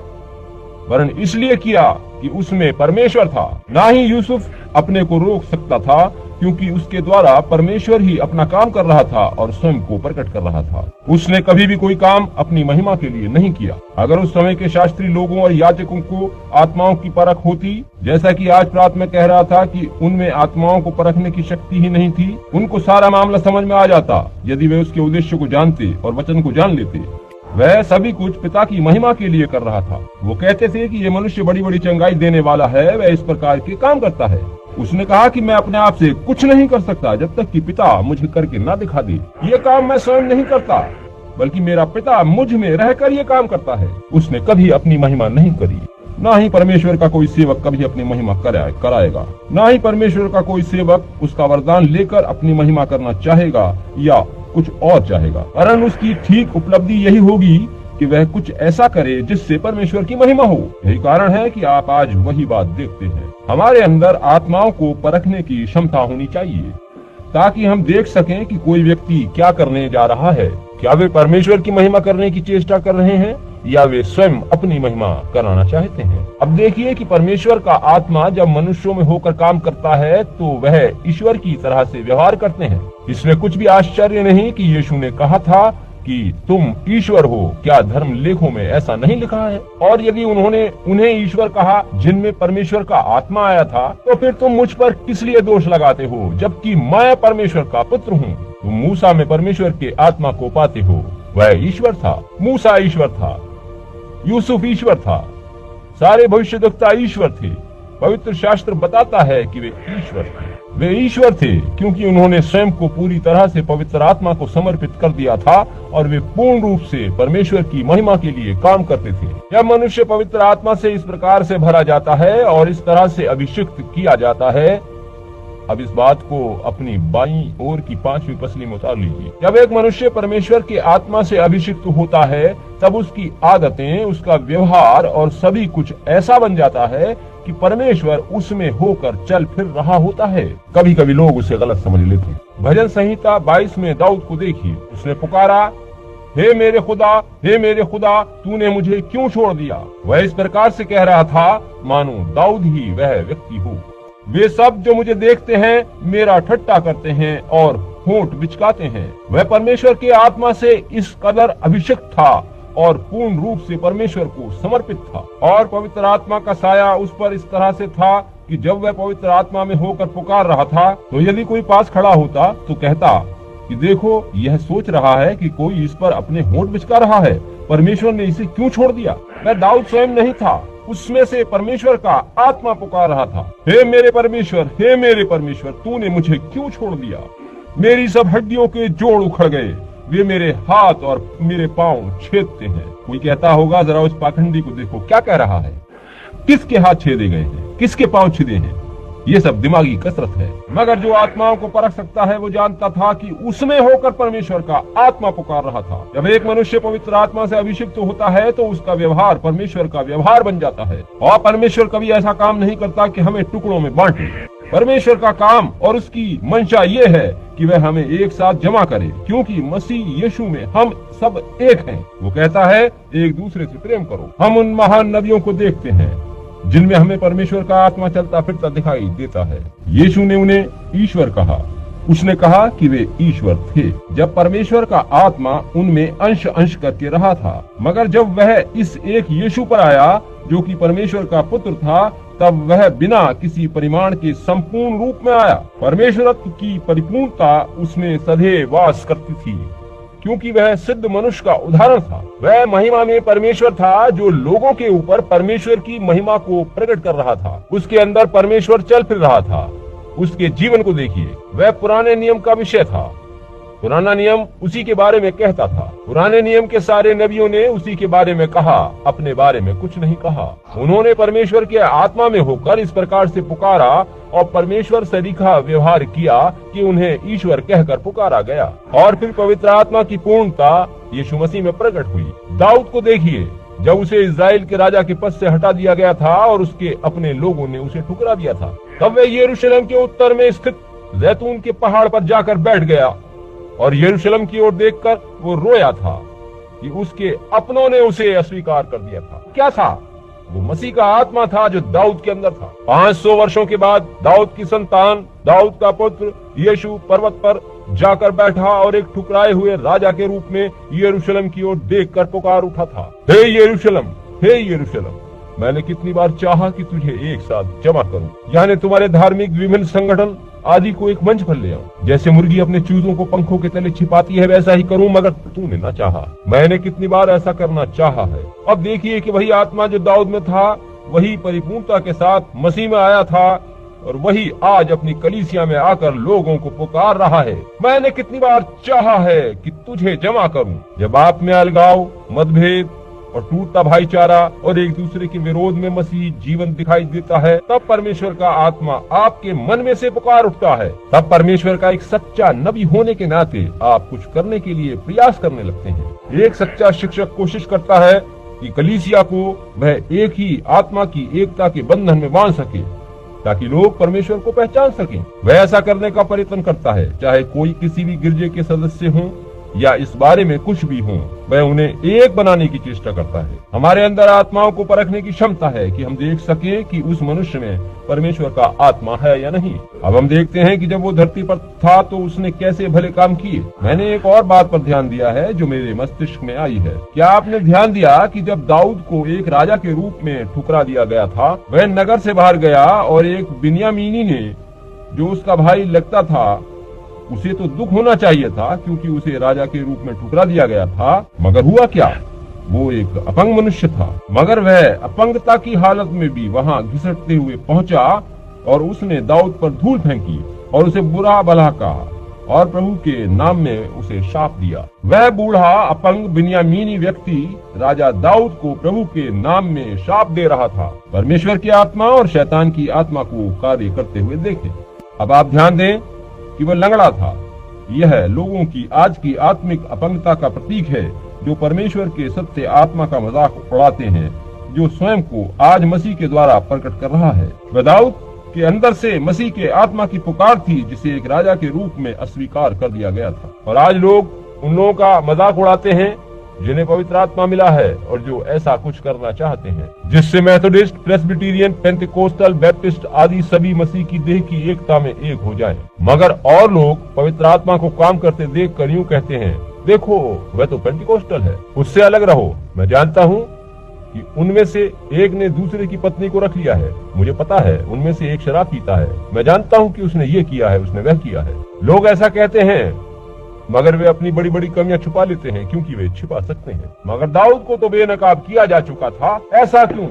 वरन इसलिए किया कि उसमें परमेश्वर था। ना ही यूसुफ अपने को रोक सकता था क्योंकि उसके द्वारा परमेश्वर ही अपना काम कर रहा था और स्वयं को प्रकट कर रहा था। उसने कभी भी कोई काम अपनी महिमा के लिए नहीं किया। अगर उस समय के शास्त्री लोगों और याजकों को आत्माओं की परख होती, जैसा कि आज प्रात में कह रहा था कि उनमें आत्माओं को परखने की शक्ति ही नहीं थी, उनको सारा मामला समझ में आ जाता यदि वे उसके उद्देश्य को जानते और वचन को जान लेते। वह सभी कुछ पिता की महिमा के लिए कर रहा था। वो कहते थे कि ये मनुष्य बड़ी बड़ी चंगाई देने वाला है, वह इस प्रकार के काम करता है। उसने कहा कि मैं अपने आप से कुछ नहीं कर सकता जब तक कि पिता मुझे करके ना दिखा दे। ये काम मैं स्वयं नहीं करता, बल्कि मेरा पिता मुझ में रहकर ये काम करता है। उसने कभी अपनी महिमा नहीं करी। ना ही परमेश्वर का कोई सेवक कभी अपनी महिमा कराएगा। ना ही परमेश्वर का कोई सेवक उसका वरदान लेकर अपनी महिमा करना चाहेगा या कुछ और चाहेगा, वरन उसकी ठीक उपलब्धि यही होगी कि वह कुछ ऐसा करे जिससे परमेश्वर की महिमा हो। यही कारण है कि आप आज वही बात देखते हैं। हमारे अंदर आत्माओं को परखने की क्षमता होनी चाहिए ताकि हम देख सकें कि कोई व्यक्ति क्या करने जा रहा है। क्या वे परमेश्वर की महिमा करने की चेष्टा कर रहे हैं या वे स्वयं अपनी महिमा कराना चाहते हैं। अब देखिए कि परमेश्वर का आत्मा जब मनुष्यों में होकर काम करता है तो वह ईश्वर की तरह से व्यवहार करते हैं। इसमें कुछ भी आश्चर्य नहीं कि यीशु ने कहा था कि तुम ईश्वर हो, क्या धर्म लेखों में ऐसा नहीं लिखा है? और यदि उन्होंने उन्हें ईश्वर कहा जिनमें परमेश्वर का आत्मा आया था, तो फिर तुम मुझ पर किस लिए दोष लगाते हो, जबकि मैं परमेश्वर का पुत्र हूँ? तुम मूसा में परमेश्वर के आत्मा को पाते हो, वह ईश्वर था। मूसा ईश्वर था, यूसुफ ईश्वर था, सारे भविष्यद्वक्ता ईश्वर थे। पवित्र शास्त्र बताता है कि वे ईश्वर थे। वे ईश्वर थे क्योंकि उन्होंने स्वयं को पूरी तरह से पवित्र आत्मा को समर्पित कर दिया था और वे पूर्ण रूप से परमेश्वर की महिमा के लिए काम करते थे। जब मनुष्य पवित्र आत्मा से इस प्रकार से भरा जाता है और इस तरह से अभिषिक्त किया जाता है, अब इस बात को अपनी बाईं ओर की 5वीं पसली में उतार लीजिए। जब एक मनुष्य परमेश्वर के आत्मा से अभिषिक्त होता है, तब उसकी आदतें, उसका व्यवहार और सभी कुछ ऐसा बन जाता है कि परमेश्वर उसमें होकर चल फिर रहा होता है। कभी कभी लोग उसे गलत समझ लेते हैं। भजन संहिता 22 में दाऊद को देखिए, उसने पुकारा, हे मेरे खुदा, हे मेरे खुदा, तूने मुझे क्यों छोड़ दिया? वह इस प्रकार से कह रहा था मानो दाऊद ही वह व्यक्ति हो। वे सब जो मुझे देखते हैं मेरा ठट्टा करते हैं और होंठ बिचकाते हैं। वह परमेश्वर के आत्मा से इस कदर अभिषिक्त था और पूर्ण रूप से परमेश्वर को समर्पित था, और पवित्र आत्मा का साया उस पर इस तरह से था कि जब वह पवित्र आत्मा में होकर पुकार रहा था, तो यदि कोई पास खड़ा होता तो कहता कि देखो, यह सोच रहा है कि कोई इस पर अपने होंठ बिचका रहा है, परमेश्वर ने इसे क्यों छोड़ दिया? वह दाऊद स्वयं नहीं था, उसमें से परमेश्वर का आत्मा पुकार रहा था, हे मेरे परमेश्वर, हे मेरे परमेश्वर, तूने मुझे क्यों छोड़ दिया? मेरी सब हड्डियों के जोड़ उखड़ गए, वे मेरे हाथ और मेरे पांव छेदते हैं। कोई कहता होगा, जरा उस पाखंडी को देखो, क्या कह रहा है? किसके हाथ छेदे गए हैं, किसके पांव छेदे हैं? ये सब दिमागी कसरत है। मगर जो आत्माओं को परख सकता है वो जानता था कि उसमें होकर परमेश्वर का आत्मा पुकार रहा था। जब एक मनुष्य पवित्र आत्मा से अभिषिक्त होता है तो उसका व्यवहार परमेश्वर का व्यवहार बन जाता है, और परमेश्वर कभी ऐसा काम नहीं करता कि हमें टुकड़ों में बांटे। परमेश्वर का काम और उसकी मंशा ये है कि वह हमें एक साथ जमा करे, क्योंकि मसीह यीशु में हम सब एक हैं। वो कहता है, एक दूसरे से प्रेम करो। हम उन महान नबियों को देखते हैं जिनमें हमें परमेश्वर का आत्मा चलता फिरता दिखाई देता है। यीशु ने उन्हें ईश्वर कहा। उसने कहा कि वे ईश्वर थे जब परमेश्वर का आत्मा उनमें अंश अंश करके रहा था। मगर जब वह इस एक यीशु पर आया जो कि परमेश्वर का पुत्र था, तब वह बिना किसी परिमाण के संपूर्ण रूप में आया। परमेश्वरत्व की परिपूर्णता उसमें सदैव वास करती थी, क्योंकि वह सिद्ध मनुष्य का उदाहरण था। वह महिमा में परमेश्वर था जो लोगों के ऊपर परमेश्वर की महिमा को प्रकट कर रहा था। उसके अंदर परमेश्वर चल फिर रहा था। उसके जीवन को देखिए, वह पुराने नियम का विषय था। पुराना नियम उसी के बारे में कहता था। पुराने नियम के सारे नबियों ने उसी के बारे में कहा, अपने बारे में कुछ नहीं कहा। उन्होंने परमेश्वर के आत्मा में होकर इस प्रकार से पुकारा और परमेश्वर से दिखा व्यवहार किया कि उन्हें ईश्वर कहकर पुकारा गया। और फिर पवित्र आत्मा की पूर्णता यीशु मसीह में प्रकट हुई। दाऊद को देखिए, जब उसे इस्राएल के राजा के पद से हटा दिया गया था और उसके अपने लोगों ने उसे ठुकरा दिया था, तब वह यरूशलेम के उत्तर में स्थित जैतून के पहाड़ पर जाकर बैठ गया और यरूशलेम की ओर देखकर वो रोया था कि उसके अपनों ने उसे अस्वीकार कर दिया था। क्या था वो? मसीह का आत्मा था जो दाऊद के अंदर था। 500 वर्षों के बाद दाऊद की संतान, दाऊद का पुत्र यीशु पर्वत पर जाकर बैठा और एक ठुकराए हुए राजा के रूप में यरूशलेम की ओर देखकर पुकार उठा था, हे यरूशलेम, हे यरूशलेम, मैंने कितनी बार चाहा कि तुझे एक साथ जमा करूं, यानी तुम्हारे धार्मिक विभिन्न संगठन आदि को एक मंच पर ले आऊं। जैसे मुर्गी अपने चूजों को पंखों के तले छिपाती है, वैसा ही करूं, मगर तूने न चाहा। मैंने कितनी बार ऐसा करना चाहा है। अब देखिए कि वही आत्मा जो दाऊद में था, वही परिपूर्णता के साथ मसीह में आया था और वही आज अपनी कलीसिया में आकर लोगों को पुकार रहा है, मैंने कितनी बार चाहा है कि तुझे जमा करूं। जब आप में अलगाव, मतभेद और टूटता भाईचारा और एक दूसरे के विरोध में मसीह जीवन दिखाई देता है, तब परमेश्वर का आत्मा आपके मन में से पुकार उठता है। तब परमेश्वर का एक सच्चा नबी होने के नाते आप कुछ करने के लिए प्रयास करने लगते हैं। एक सच्चा शिक्षक कोशिश करता है कि कलीसिया को वह एक ही आत्मा की एकता के बंधन में बांध सके ताकि लोग परमेश्वर को पहचान सकें। वह ऐसा करने का प्रयत्न करता है, चाहे कोई किसी भी गिरजे के सदस्य हों या इस बारे में कुछ भी हो, वह उन्हें एक बनाने की चेष्टा करता है। हमारे अंदर आत्माओं को परखने की क्षमता है कि हम देख सके कि उस मनुष्य में परमेश्वर का आत्मा है या नहीं। अब हम देखते हैं कि जब वो धरती पर था तो उसने कैसे भले काम किए। मैंने एक और बात पर ध्यान दिया है जो मेरे मस्तिष्क में आई है। क्या आपने ध्यान दिया कि जब दाऊद को एक राजा के रूप में ठुकरा दिया गया था, वह नगर से बाहर गया और एक बिन्यामीनी ने, जो उसका भाई लगता था, उसे तो दुख होना चाहिए था क्योंकि उसे राजा के रूप में ठुकरा दिया गया था, मगर हुआ क्या? वो एक अपंग मनुष्य था, मगर वह अपंगता की हालत में भी वहां घिसटते हुए पहुंचा और उसने दाऊद पर धूल फेंकी और उसे बुरा भला कहा और प्रभु के नाम में उसे शाप दिया। वह बूढ़ा अपंग बिन्यामीनी व्यक्ति राजा दाऊद को प्रभु के नाम में शाप दे रहा था। परमेश्वर की आत्मा और शैतान की आत्मा को कार्य करते हुए देखें। अब आप ध्यान दें कि वह लंगड़ा था। यह लोगों की आज की आत्मिक अपंगता का प्रतीक है, जो परमेश्वर के सत्य आत्मा का मजाक उड़ाते हैं, जो स्वयं को आज मसीह के द्वारा प्रकट कर रहा है। वह दाऊद के अंदर से मसीह के आत्मा की पुकार थी, जिसे एक राजा के रूप में अस्वीकार कर दिया गया था। और आज लोग उन लोगों का मजाक उड़ाते हैं जिन्हें पवित्र आत्मा मिला है और जो ऐसा कुछ करना चाहते हैं, जिससे मेथोडिस्ट, प्रेस्बिटेरियन, पेंटेकोस्टल, बैप्टिस्ट आदि सभी मसीह की देह की एकता में एक हो जाएं। मगर और लोग पवित्र आत्मा को काम करते देख कर यूं कहते हैं, देखो वह तो पेंटेकोस्टल है, उससे अलग रहो। मैं जानता हूँ कि उनमें से एक ने दूसरे की पत्नी को रख लिया है। मुझे पता है उनमें से एक शराब पीता है। मैं जानता हूँ कि उसने ये किया है, उसने वह किया है। लोग ऐसा कहते हैं, मगर वे अपनी बड़ी बड़ी कमियां छुपा लेते हैं क्योंकि वे छिपा सकते हैं। मगर दाऊद को तो बेनकाब किया जा चुका था। ऐसा क्यों?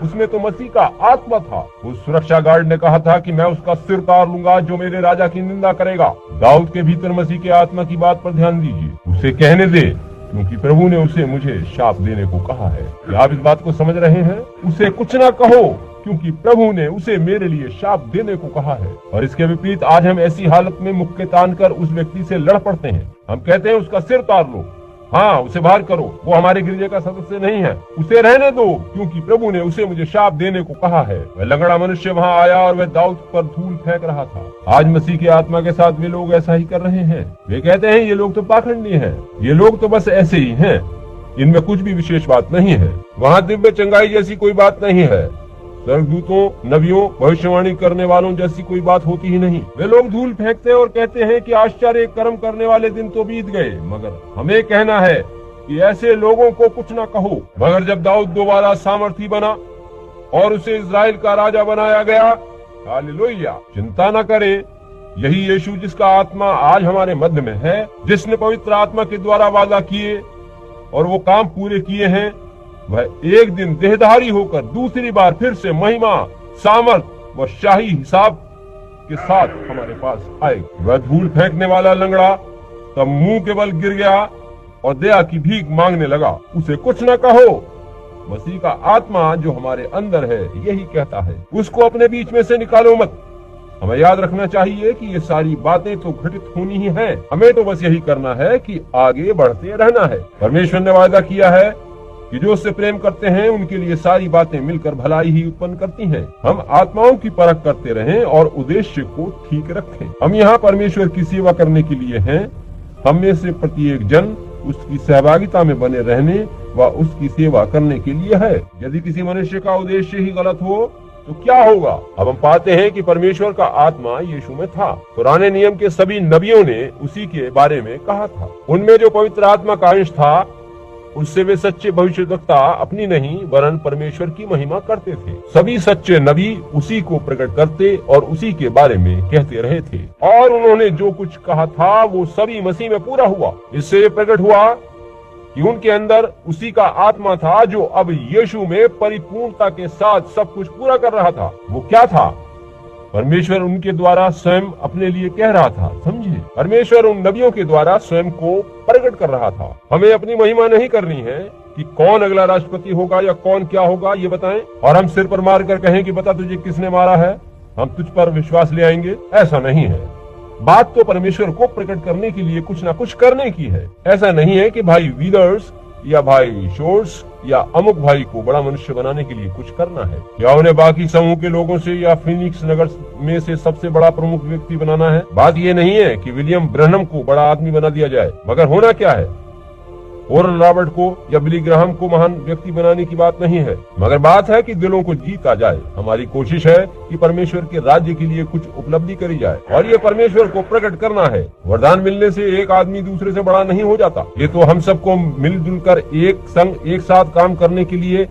उसमें तो मसीह का आत्मा था। उस सुरक्षा गार्ड ने कहा था कि मैं उसका सिर उतार लूंगा जो मेरे राजा की निंदा करेगा। दाऊद के भीतर मसीह के आत्मा की बात पर ध्यान दीजिए। उसे कहने दे, क्योंकि प्रभु ने उसे मुझे शाप देने को कहा है। क्या आप इस बात को समझ रहे हैं? उसे कुछ ना कहो, क्योंकि प्रभु ने उसे मेरे लिए शाप देने को कहा है। और इसके विपरीत आज हम ऐसी हालत में मुख के तान कर उस व्यक्ति से लड़ पड़ते हैं। हम कहते हैं उसका सिर उतार लो, हाँ उसे बाहर करो, वो हमारे गिरजे का सदस्य नहीं है, उसे रहने दो क्योंकि प्रभु ने उसे मुझे शाप देने को कहा है। वह लंगड़ा मनुष्य वहाँ आया और वह दाऊद पर धूल फेंक रहा था। आज मसीह की आत्मा के साथ वे लोग ऐसा ही कर रहे हैं। वे कहते हैं ये लोग तो पाखंडी हैं, ये लोग तो बस ऐसे ही हैं, इनमें कुछ भी विशेष बात नहीं है, वहाँ दिव्य चंगाई जैसी कोई बात नहीं है, स्वर्गदूतों, नबियों, भविष्यवाणी करने वालों जैसी कोई बात होती ही नहीं। वे लोग धूल फेंकते और कहते हैं कि आश्चर्य कर्म करने वाले दिन तो बीत गए, मगर हमें कहना है कि ऐसे लोगों को कुछ न कहो। मगर जब दाऊद दोबारा सामर्थी बना और उसे इजराइल का राजा बनाया गया, हालेलुया, चिंता न करें, यही यीशु जिसका आत्मा आज हमारे मध्य में है, जिसने पवित्र आत्मा के द्वारा वादा किए और वो काम पूरे किए हैं, वह एक दिन देहधारी होकर दूसरी बार फिर से महिमा, सामर्थ व शाही हिसाब के साथ हमारे पास आएगा। वह धूल फेंकने वाला लंगड़ा तब मुंह के बल गिर गया और दया की भीख मांगने लगा। उसे कुछ न कहो। मसीह का आत्मा जो हमारे अंदर है यही कहता है, उसको अपने बीच में से निकालो मत। हमें याद रखना चाहिए कि ये सारी बातें तो घटित होनी ही है। हमें तो बस यही करना है कि आगे बढ़ते रहना है। परमेश्वर ने वादा किया है कि जो उससे प्रेम करते हैं उनके लिए सारी बातें मिलकर भलाई ही उत्पन्न करती हैं। हम आत्माओं की परख करते रहें और उद्देश्य को ठीक रखें। हम यहाँ परमेश्वर की सेवा करने के लिए हैं। हम में से प्रत्येक जन उसकी सहभागिता में बने रहने व उसकी सेवा करने के लिए है। यदि किसी मनुष्य का उद्देश्य ही गलत हो तो क्या होगा? अब हम पाते हैं कि परमेश्वर का आत्मा यीशु में था। पुराने नियम के सभी नबियों ने उसी के बारे में कहा था। उनमें जो पवित्र आत्मा का अंश था, उससे वे सच्चे भविष्यद्वक्ता अपनी नहीं वरन परमेश्वर की महिमा करते थे। सभी सच्चे नबी उसी को प्रकट करते और उसी के बारे में कहते रहे थे, और उन्होंने जो कुछ कहा था वो सभी मसीह में पूरा हुआ। इससे प्रकट हुआ कि उनके अंदर उसी का आत्मा था जो अब यीशु में परिपूर्णता के साथ सब कुछ पूरा कर रहा था। वो क्या था? परमेश्वर उनके द्वारा स्वयं अपने लिए कह रहा था। समझे, परमेश्वर उन नबियों के द्वारा स्वयं को प्रकट कर रहा था। हमें अपनी महिमा नहीं करनी है कि कौन अगला राष्ट्रपति होगा या कौन क्या होगा ये बताएं, और हम सिर पर मार कर कहें कि बता तुझे किसने मारा है, हम तुझ पर विश्वास ले आएंगे। ऐसा नहीं है। बात तो परमेश्वर को प्रकट करने के लिए कुछ ना कुछ करने की है। ऐसा नहीं है कि भाई वीदर्स या भाई शोर्स या अमुक भाई को बड़ा मनुष्य बनाने के लिए कुछ करना है, या उन्हें बाकी समूह के लोगों से या फिनिक्स नगर में से सबसे बड़ा प्रमुख व्यक्ति बनाना है। बात ये नहीं है कि विलियम ब्रैनम को बड़ा आदमी बना दिया जाए, मगर होना क्या है, ओरल रॉबर्ट को या बिली ग्राहम को महान व्यक्ति बनाने की बात नहीं है, मगर बात है कि दिलों को जीता जाए। हमारी कोशिश है कि परमेश्वर के राज्य के लिए कुछ उपलब्धि करी जाए और ये परमेश्वर को प्रकट करना है। वरदान मिलने से एक आदमी दूसरे से बड़ा नहीं हो जाता, ये तो हम सबको मिलजुल कर एक संग एक साथ काम करने के लिए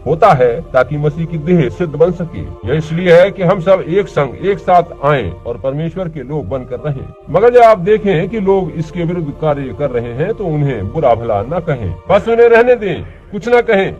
होता है ताकि मसीह की देह सिद्ध बन सके। यह इसलिए है कि हम सब एक संग एक साथ आएं और परमेश्वर के लोग बनकर रहें। मगर जब आप देखें कि लोग इसके विरुद्ध कार्य कर रहे हैं तो उन्हें बुरा भला न कहें, बस उन्हें रहने दें, कुछ न कहें,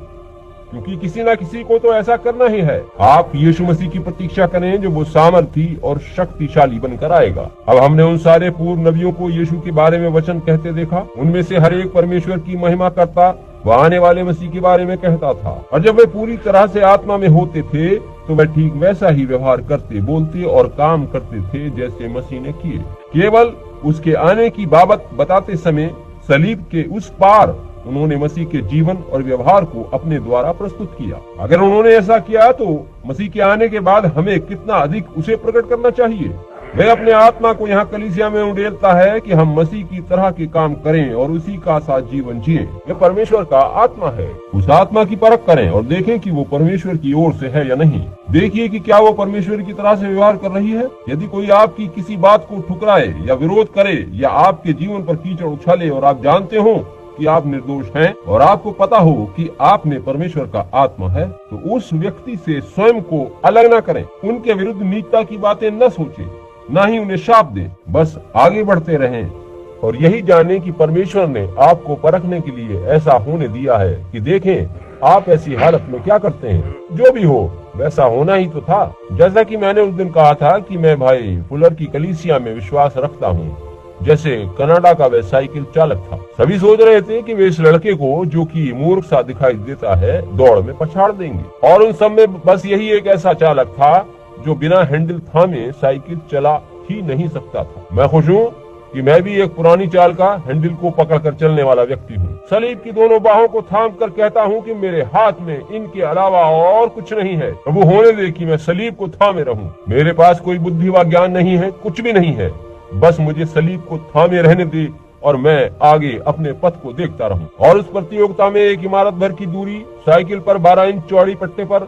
क्योंकि किसी न किसी को तो ऐसा करना ही है। आप यीशु मसीह की प्रतीक्षा करें जो वो सामर्थी और शक्तिशाली बनकर आएगा। अब हमने उन सारे पूर्व नबियों को यीशु के बारे में वचन कहते देखा। उनमें से हर एक परमेश्वर की महिमा करता वह आने वाले मसीह के बारे में कहता था, और जब वे पूरी तरह से आत्मा में होते थे तो वे ठीक वैसा ही व्यवहार करते, बोलते और काम करते थे जैसे मसीह ने किए। केवल उसके आने की बाबत बताते समय सलीब के उस पार उन्होंने मसीह के जीवन और व्यवहार को अपने द्वारा प्रस्तुत किया। अगर उन्होंने ऐसा किया तो मसीह के आने के बाद हमें कितना अधिक उसे प्रकट करना चाहिए। वह अपने आत्मा को यहाँ कलीसिया में उड़ेलता है कि हम मसीह की तरह के काम करें और उसी का साथ जीवन जिएं। यह परमेश्वर का आत्मा है। उस आत्मा की परख करें और देखें कि वो परमेश्वर की ओर से है या नहीं। देखिए कि क्या वो परमेश्वर की तरह से व्यवहार कर रही है। यदि कोई आपकी किसी बात को ठुकराए या विरोध करे या आपके जीवन पर कीचड़ उछाले और आप जानते हो कि आप निर्दोष हैं और आपको पता हो कि आप में परमेश्वर का आत्मा है, तो उस व्यक्ति से स्वयं को अलग न करें। उनके विरुद्ध नीचता की बातें न सोचें, ना ही उन्हें शाप दें। बस आगे बढ़ते रहें और यही जाने कि परमेश्वर ने आपको परखने के लिए ऐसा होने दिया है कि देखें आप ऐसी हालत में क्या करते हैं। जो भी हो वैसा होना ही तो था। जैसा कि मैंने उस दिन कहा था कि मैं भाई फुलर की कलीसिया में विश्वास रखता हूँ, जैसे कनाडा का वह साइकिल चालक था। सभी सोच रहे थे कि वे इस लड़के को, जो कि मूर्ख सा दिखाई देता है, दौड़ में पछाड़ देंगे, और उन सब में बस यही एक ऐसा चालक था जो बिना हैंडल थामे साइकिल चला ही नहीं सकता था। मैं खुश हूँ कि मैं भी एक पुरानी चाल का हैंडल को पकड़कर चलने वाला व्यक्ति हूँ। सलीब की दोनों बाहों को थाम कर कहता हूँ कि मेरे हाथ में इनके अलावा और कुछ नहीं है। प्रभु होने दे कि मैं सलीब को थामे रहूं। मेरे पास कोई बुद्धि व ज्ञान नहीं है, कुछ भी नहीं है। बस मुझे सलीब को थामे रहने दे और मैं आगे अपने पथ को देखता रहूं। और उस प्रतियोगिता में एक इमारत भर की दूरी साइकिल पर 12 इंच चौड़ी पट्टे पर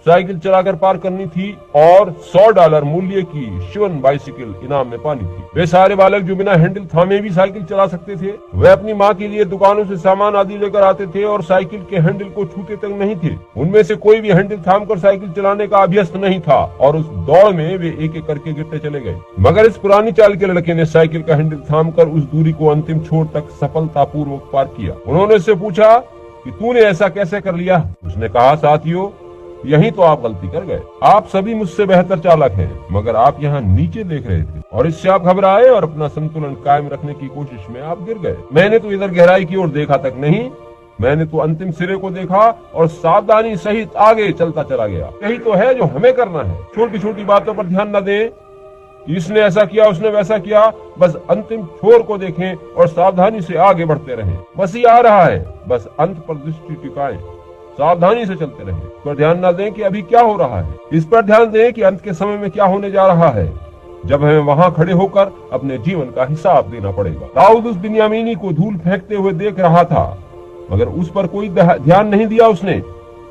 साइकिल चलाकर पार करनी थी और $100 मूल्य की शिवन बाइसिकल इनाम में पानी थी। वे सारे बालक जो बिना हैंडल थामे भी साइकिल चला सकते थे, वे अपनी माँ के लिए दुकानों से सामान आदि लेकर आते थे और साइकिल के हैंडल को छूते तक नहीं थे। उनमें से कोई भी हैंडल थामकर साइकिल चलाने का अभ्यस्त नहीं था और उस दौड़ में वे एक एक करके गिरते चले गए। मगर इस पुरानी चाल के लड़के ने साइकिल का हैंडल थामकर उस दूरी को अंतिम छोर तक सफलतापूर्वक पार किया। उन्होंने उससे पूछा कि तूने ऐसा कैसे कर लिया? उसने कहा, साथियों, यही तो आप गलती कर गए। आप सभी मुझसे बेहतर चालक हैं, मगर आप यहाँ नीचे देख रहे थे और इससे आप घबराए और अपना संतुलन कायम रखने की कोशिश में आप गिर गए। मैंने तो इधर गहराई की ओर देखा तक नहीं, मैंने तो अंतिम सिरे को देखा और सावधानी सहित आगे चलता चला गया। यही तो है जो हमें करना है। छोटी छोटी बातों पर ध्यान न दें, इसने ऐसा किया, उसने वैसा किया। बस अंतिम छोर को देखें और सावधानी से आगे बढ़ते रहें। मसीह आ रहा है, बस अंत पर दृष्टि टिकाएं, सावधानी से चलते रहें। इस पर ध्यान न दें कि अभी क्या हो रहा है, इस पर ध्यान दें कि अंत के समय में क्या होने जा रहा है, जब हमें वहाँ खड़े होकर अपने जीवन का हिसाब देना पड़ेगा। दाऊद उस बिन्यामीनी को धूल फेंकते हुए देख रहा था, मगर उस पर कोई ध्यान नहीं दिया। उसने,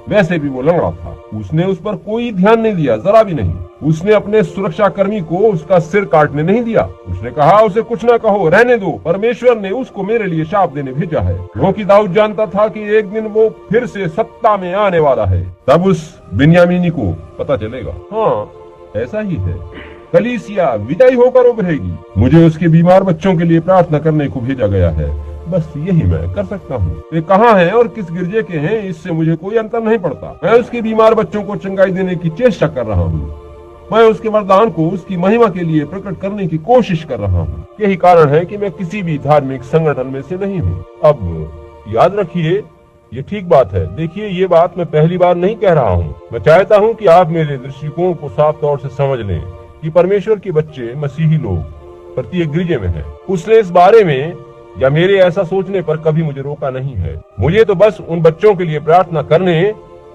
वैसे भी वो लंगड़ा था, उसने उस पर कोई ध्यान नहीं दिया, जरा भी नहीं। उसने अपने सुरक्षा कर्मी को उसका सिर काटने नहीं दिया। उसने कहा, उसे कुछ ना कहो, रहने दो, परमेश्वर ने उसको मेरे लिए शाप देने भेजा है। क्योंकि दाऊद जानता था कि एक दिन वो फिर से सत्ता में आने वाला है, तब उस बिन्यामीनी को पता चलेगा। हाँ, ऐसा ही है, कलीसिया विजयी होकर उभरेगी। मुझे उसके बीमार बच्चों के लिए प्रार्थना करने को भेजा गया है, बस यही मैं कर सकता हूँ। वे कहाँ हैं और किस गिरजे के हैं, इससे मुझे कोई अंतर नहीं पड़ता। मैं उसके बीमार बच्चों को चंगाई देने की चेष्टा कर रहा हूँ। मैं उसके वरदान को उसकी महिमा के लिए प्रकट करने की कोशिश कर रहा हूँ। यही कारण है कि मैं किसी भी धार्मिक संगठन में से नहीं हूँ। अब याद रखिए, ये ठीक बात है। देखिए, ये बात मैं पहली बार नहीं कह रहा हूँ। मैं चाहता हूँ कि आप मेरे दृष्टिकोण को साफ तौर से समझ लें कि परमेश्वर के बच्चे मसीही लोग प्रत्येक गिरजे में हैं। उसने इस बारे में या मेरे ऐसा सोचने पर कभी मुझे रोका नहीं है। मुझे तो बस उन बच्चों के लिए प्रार्थना करने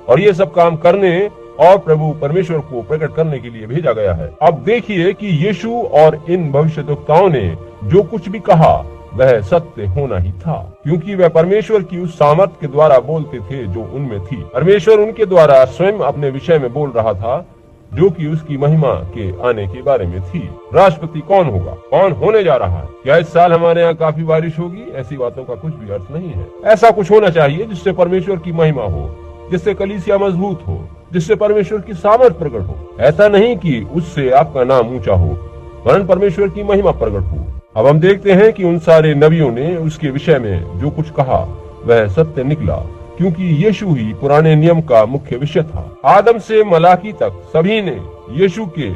और ये सब काम करने और प्रभु परमेश्वर को प्रकट करने के लिए भेजा गया है। अब देखिए कि यीशु और इन भविष्यद्वक्ताओं ने जो कुछ भी कहा वह सत्य होना ही था, क्योंकि वह परमेश्वर की उस सामर्थ के द्वारा बोलते थे जो उनमें थी। परमेश्वर उनके द्वारा स्वयं अपने विषय में बोल रहा था, जो कि उसकी महिमा के आने के बारे में थी। राष्ट्रपति कौन होगा, कौन होने जा रहा है, क्या इस साल हमारे यहाँ काफी बारिश होगी, ऐसी बातों का कुछ भी अर्थ नहीं है। ऐसा कुछ होना चाहिए जिससे परमेश्वर की महिमा हो, जिससे कलीसिया मजबूत हो, जिससे परमेश्वर की सामर्थ प्रकट हो। ऐसा नहीं कि उससे आपका नाम ऊंचा हो, वरन परमेश्वर की महिमा प्रकट हो। अब हम देखते हैं कि उन सारे नबियों ने उसके विषय में जो कुछ कहा वह सत्य निकला, क्योंकि यीशु ही पुराने नियम का मुख्य विषय था। आदम से मलाकी तक सभी ने यीशु के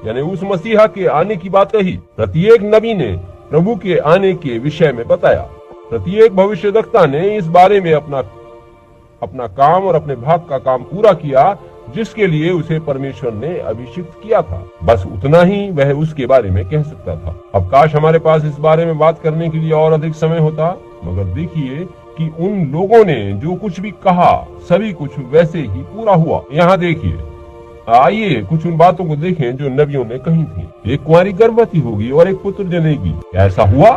यानी उस मसीहा के आने की बात कही। प्रत्येक नबी ने प्रभु के आने के विषय में बताया। प्रत्येक भविष्यद्वक्ता ने इस बारे में अपना काम और अपने भाग का काम पूरा किया, जिसके लिए उसे परमेश्वर ने अभिषिक्त किया था। बस उतना ही वह उसके बारे में कह सकता था। अब काश हमारे पास इस बारे में बात करने के लिए और अधिक समय होता, मगर देखिए कि उन लोगों ने जो कुछ भी कहा सभी कुछ वैसे ही पूरा हुआ। यहाँ देखिए, आइए कुछ उन बातों को देखें जो नबियों ने कही थी। एक कुंवारी गर्भवती होगी और एक पुत्र जनेगी। ऐसा हुआ?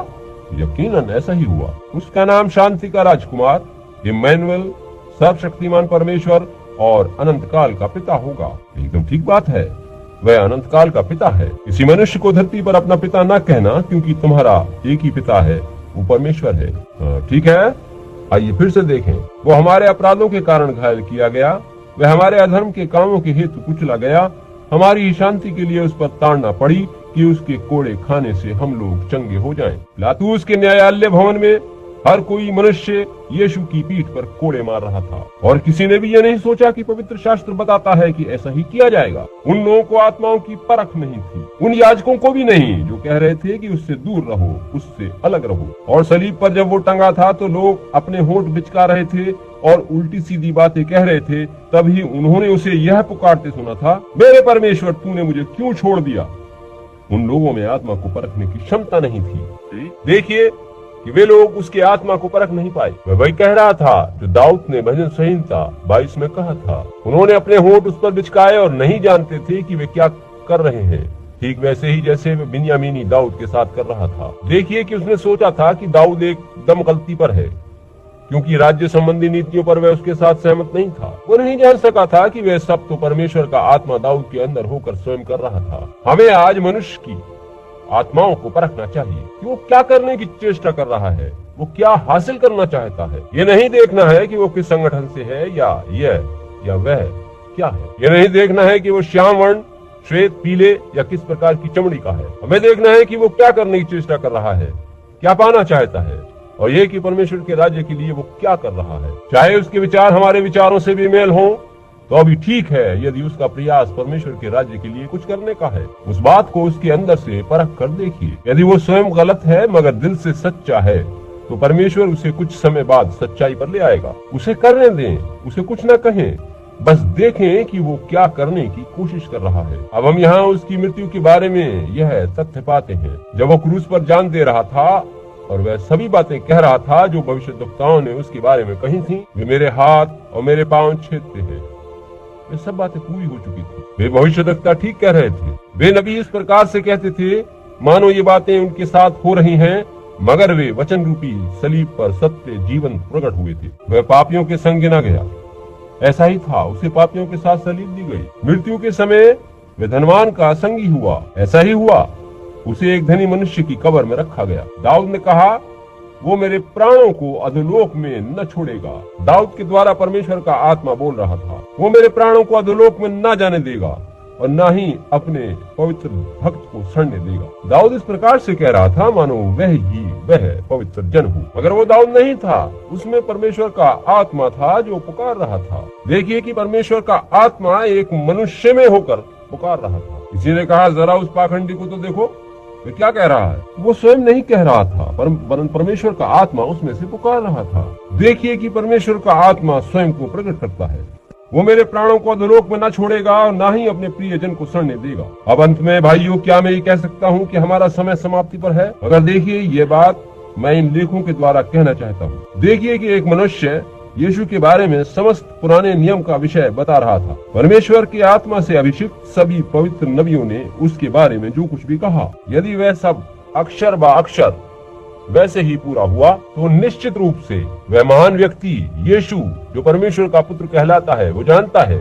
यकीनन ऐसा ही हुआ। उसका नाम शांति का राजकुमार, इम्मैनुएल, सर्वशक्तिमान परमेश्वर और अनंत काल का पिता होगा। एकदम ठीक बात है, वह अनंत काल का पिता है। किसी मनुष्य को धरती पर अपना पिता न कहना, क्योंकि तुम्हारा एक ही पिता है, वो परमेश्वर है। ठीक है, आइए फिर से देखें। वो हमारे अपराधों के कारण घायल किया गया, वह हमारे अधर्म के कामों के हेतु कुचला गया। हमारी ही शांति के लिए उस पर ताड़ना पड़ी कि उसके कोड़े खाने से हम लोग चंगे हो जाएं। पिलातुस के न्यायालय भवन में हर कोई मनुष्य यीशु की पीठ पर कोड़े मार रहा था, और किसी ने भी यह नहीं सोचा कि पवित्र शास्त्र बताता है कि ऐसा ही किया जाएगा। उन लोगों को आत्माओं की परख नहीं थी, उन याजकों को भी नहीं जो कह रहे थे कि उससे दूर रहो, उससे अलग रहो। और सलीब पर जब वो टंगा था तो लोग अपने होंठ बिचका रहे थे और उल्टी सीधी बातें कह रहे थे। तभी उन्होंने उसे यह पुकारते सुना था, मेरे परमेश्वर तूने मुझे क्यों छोड़ दिया। उन लोगों में आत्मा को परखने की क्षमता नहीं थी। देखिए कि वे लोग उसके आत्मा को परख नहीं पाए। वह वही कह रहा था जो दाऊद ने भजन संहिता 22 में कहा था। उन्होंने अपने होंठ उस पर बिचकाए और नहीं जानते थे कि वे क्या कर रहे हैं। ठीक वैसे ही जैसे वे बिन्यामीनी दाऊद के साथ कर रहा था। देखिए कि उसने सोचा था कि दाऊद एकदम गलती पर है, क्योंकि राज्य संबंधी नीतियों पर वह उसके साथ सहमत नहीं था। वो नहीं जान सका था कि वह सब तो परमेश्वर का आत्मा दाऊद के अंदर होकर स्वयं कर रहा था। हमें आज मनुष्य की आत्माओं को परखना चाहिए कि वो क्या करने की चेष्टा कर रहा है, वो क्या हासिल करना चाहता है। ये नहीं देखना है कि वो किस संगठन से है या वह क्या है। ये नहीं देखना है कि वो श्याम वर्ण, श्वेत, पीले या किस प्रकार की चमड़ी का है। हमें देखना है कि वो क्या करने की चेष्टा कर रहा है, क्या पाना चाहता है, और ये कि परमेश्वर के राज्य के लिए वो क्या कर रहा है। चाहे उसके विचार हमारे विचारों से भी मेल हो तो अभी ठीक है, यदि उसका प्रयास परमेश्वर के राज्य के लिए कुछ करने का है। उस बात को उसके अंदर से परख कर देखिए। यदि वो स्वयं गलत है मगर दिल से सच्चा है, तो परमेश्वर उसे कुछ समय बाद सच्चाई पर ले आएगा। उसे करने दें, उसे कुछ न कहें, बस देखें कि वो क्या करने की कोशिश कर रहा है। अब हम यहाँ उसकी मृत्यु के बारे में यह तथ्य पाते हैं। जब वो क्रूस पर जान दे रहा था और वह सभी बातें कह रहा था जो भविष्यद्वक्ताओं ने उसके बारे में कही थी, वे मेरे हाथ और मेरे पांव छेदते हैं, वे सब बातें पूरी हो चुकी थी। वे भविष्यद्वक्ता ठीक कह रहे थे। वे नबी इस प्रकार से कहते थे मानो ये बातें उनके साथ हो रही हैं, मगर वे वचन रूपी सलीब पर सत्य जीवन प्रकट हुए थे। वह पापियों के संग गिना गया, ऐसा ही था, उसे पापियों के साथ सलीब दी गई। मृत्यु के समय वह धनवान का संगी हुआ, ऐसा ही हुआ, उसे एक धनी मनुष्य की कब्र में रखा गया। दाऊद ने कहा वो मेरे प्राणों को अधोलोक में न छोड़ेगा। दाऊद के द्वारा परमेश्वर का आत्मा बोल रहा था, वो मेरे प्राणों को अधोलोक में न जाने देगा और न ही अपने पवित्र भक्त को सड़ने देगा। दाऊद इस प्रकार से कह रहा था मानो वह पवित्र जन हो, मगर वो दाऊद नहीं था, उसमें परमेश्वर का आत्मा था जो पुकार रहा था। देखिए कि परमेश्वर का आत्मा एक मनुष्य में होकर पुकार रहा था। किसी ने कहा जरा उस पाखंडी को तो देखो, वे क्या कह रहा है। वो स्वयं नहीं कह रहा था, वरन परमेश्वर का आत्मा उसमें से पुकार रहा था। देखिए कि परमेश्वर का आत्मा स्वयं को प्रकट करता है। वो मेरे प्राणों को अधोलोक में न छोड़ेगा और न ही अपने प्रिय जन को सड़ने देगा। अब अंत में भाइयों, क्या मैं ये कह सकता हूँ कि हमारा समय समाप्ति पर है? अगर देखिए ये बात मैं इन लेखों के द्वारा कहना चाहता हूँ। देखिए कि एक मनुष्य यीशु के बारे में समस्त पुराने नियम का विषय बता रहा था। परमेश्वर की आत्मा से अभिषिक्त सभी पवित्र नबियों ने उसके बारे में जो कुछ भी कहा, यदि वह सब अक्षर ब अक्षर वैसे ही पूरा हुआ तो निश्चित रूप से वह महान व्यक्ति यीशु जो परमेश्वर का पुत्र कहलाता है, वो जानता है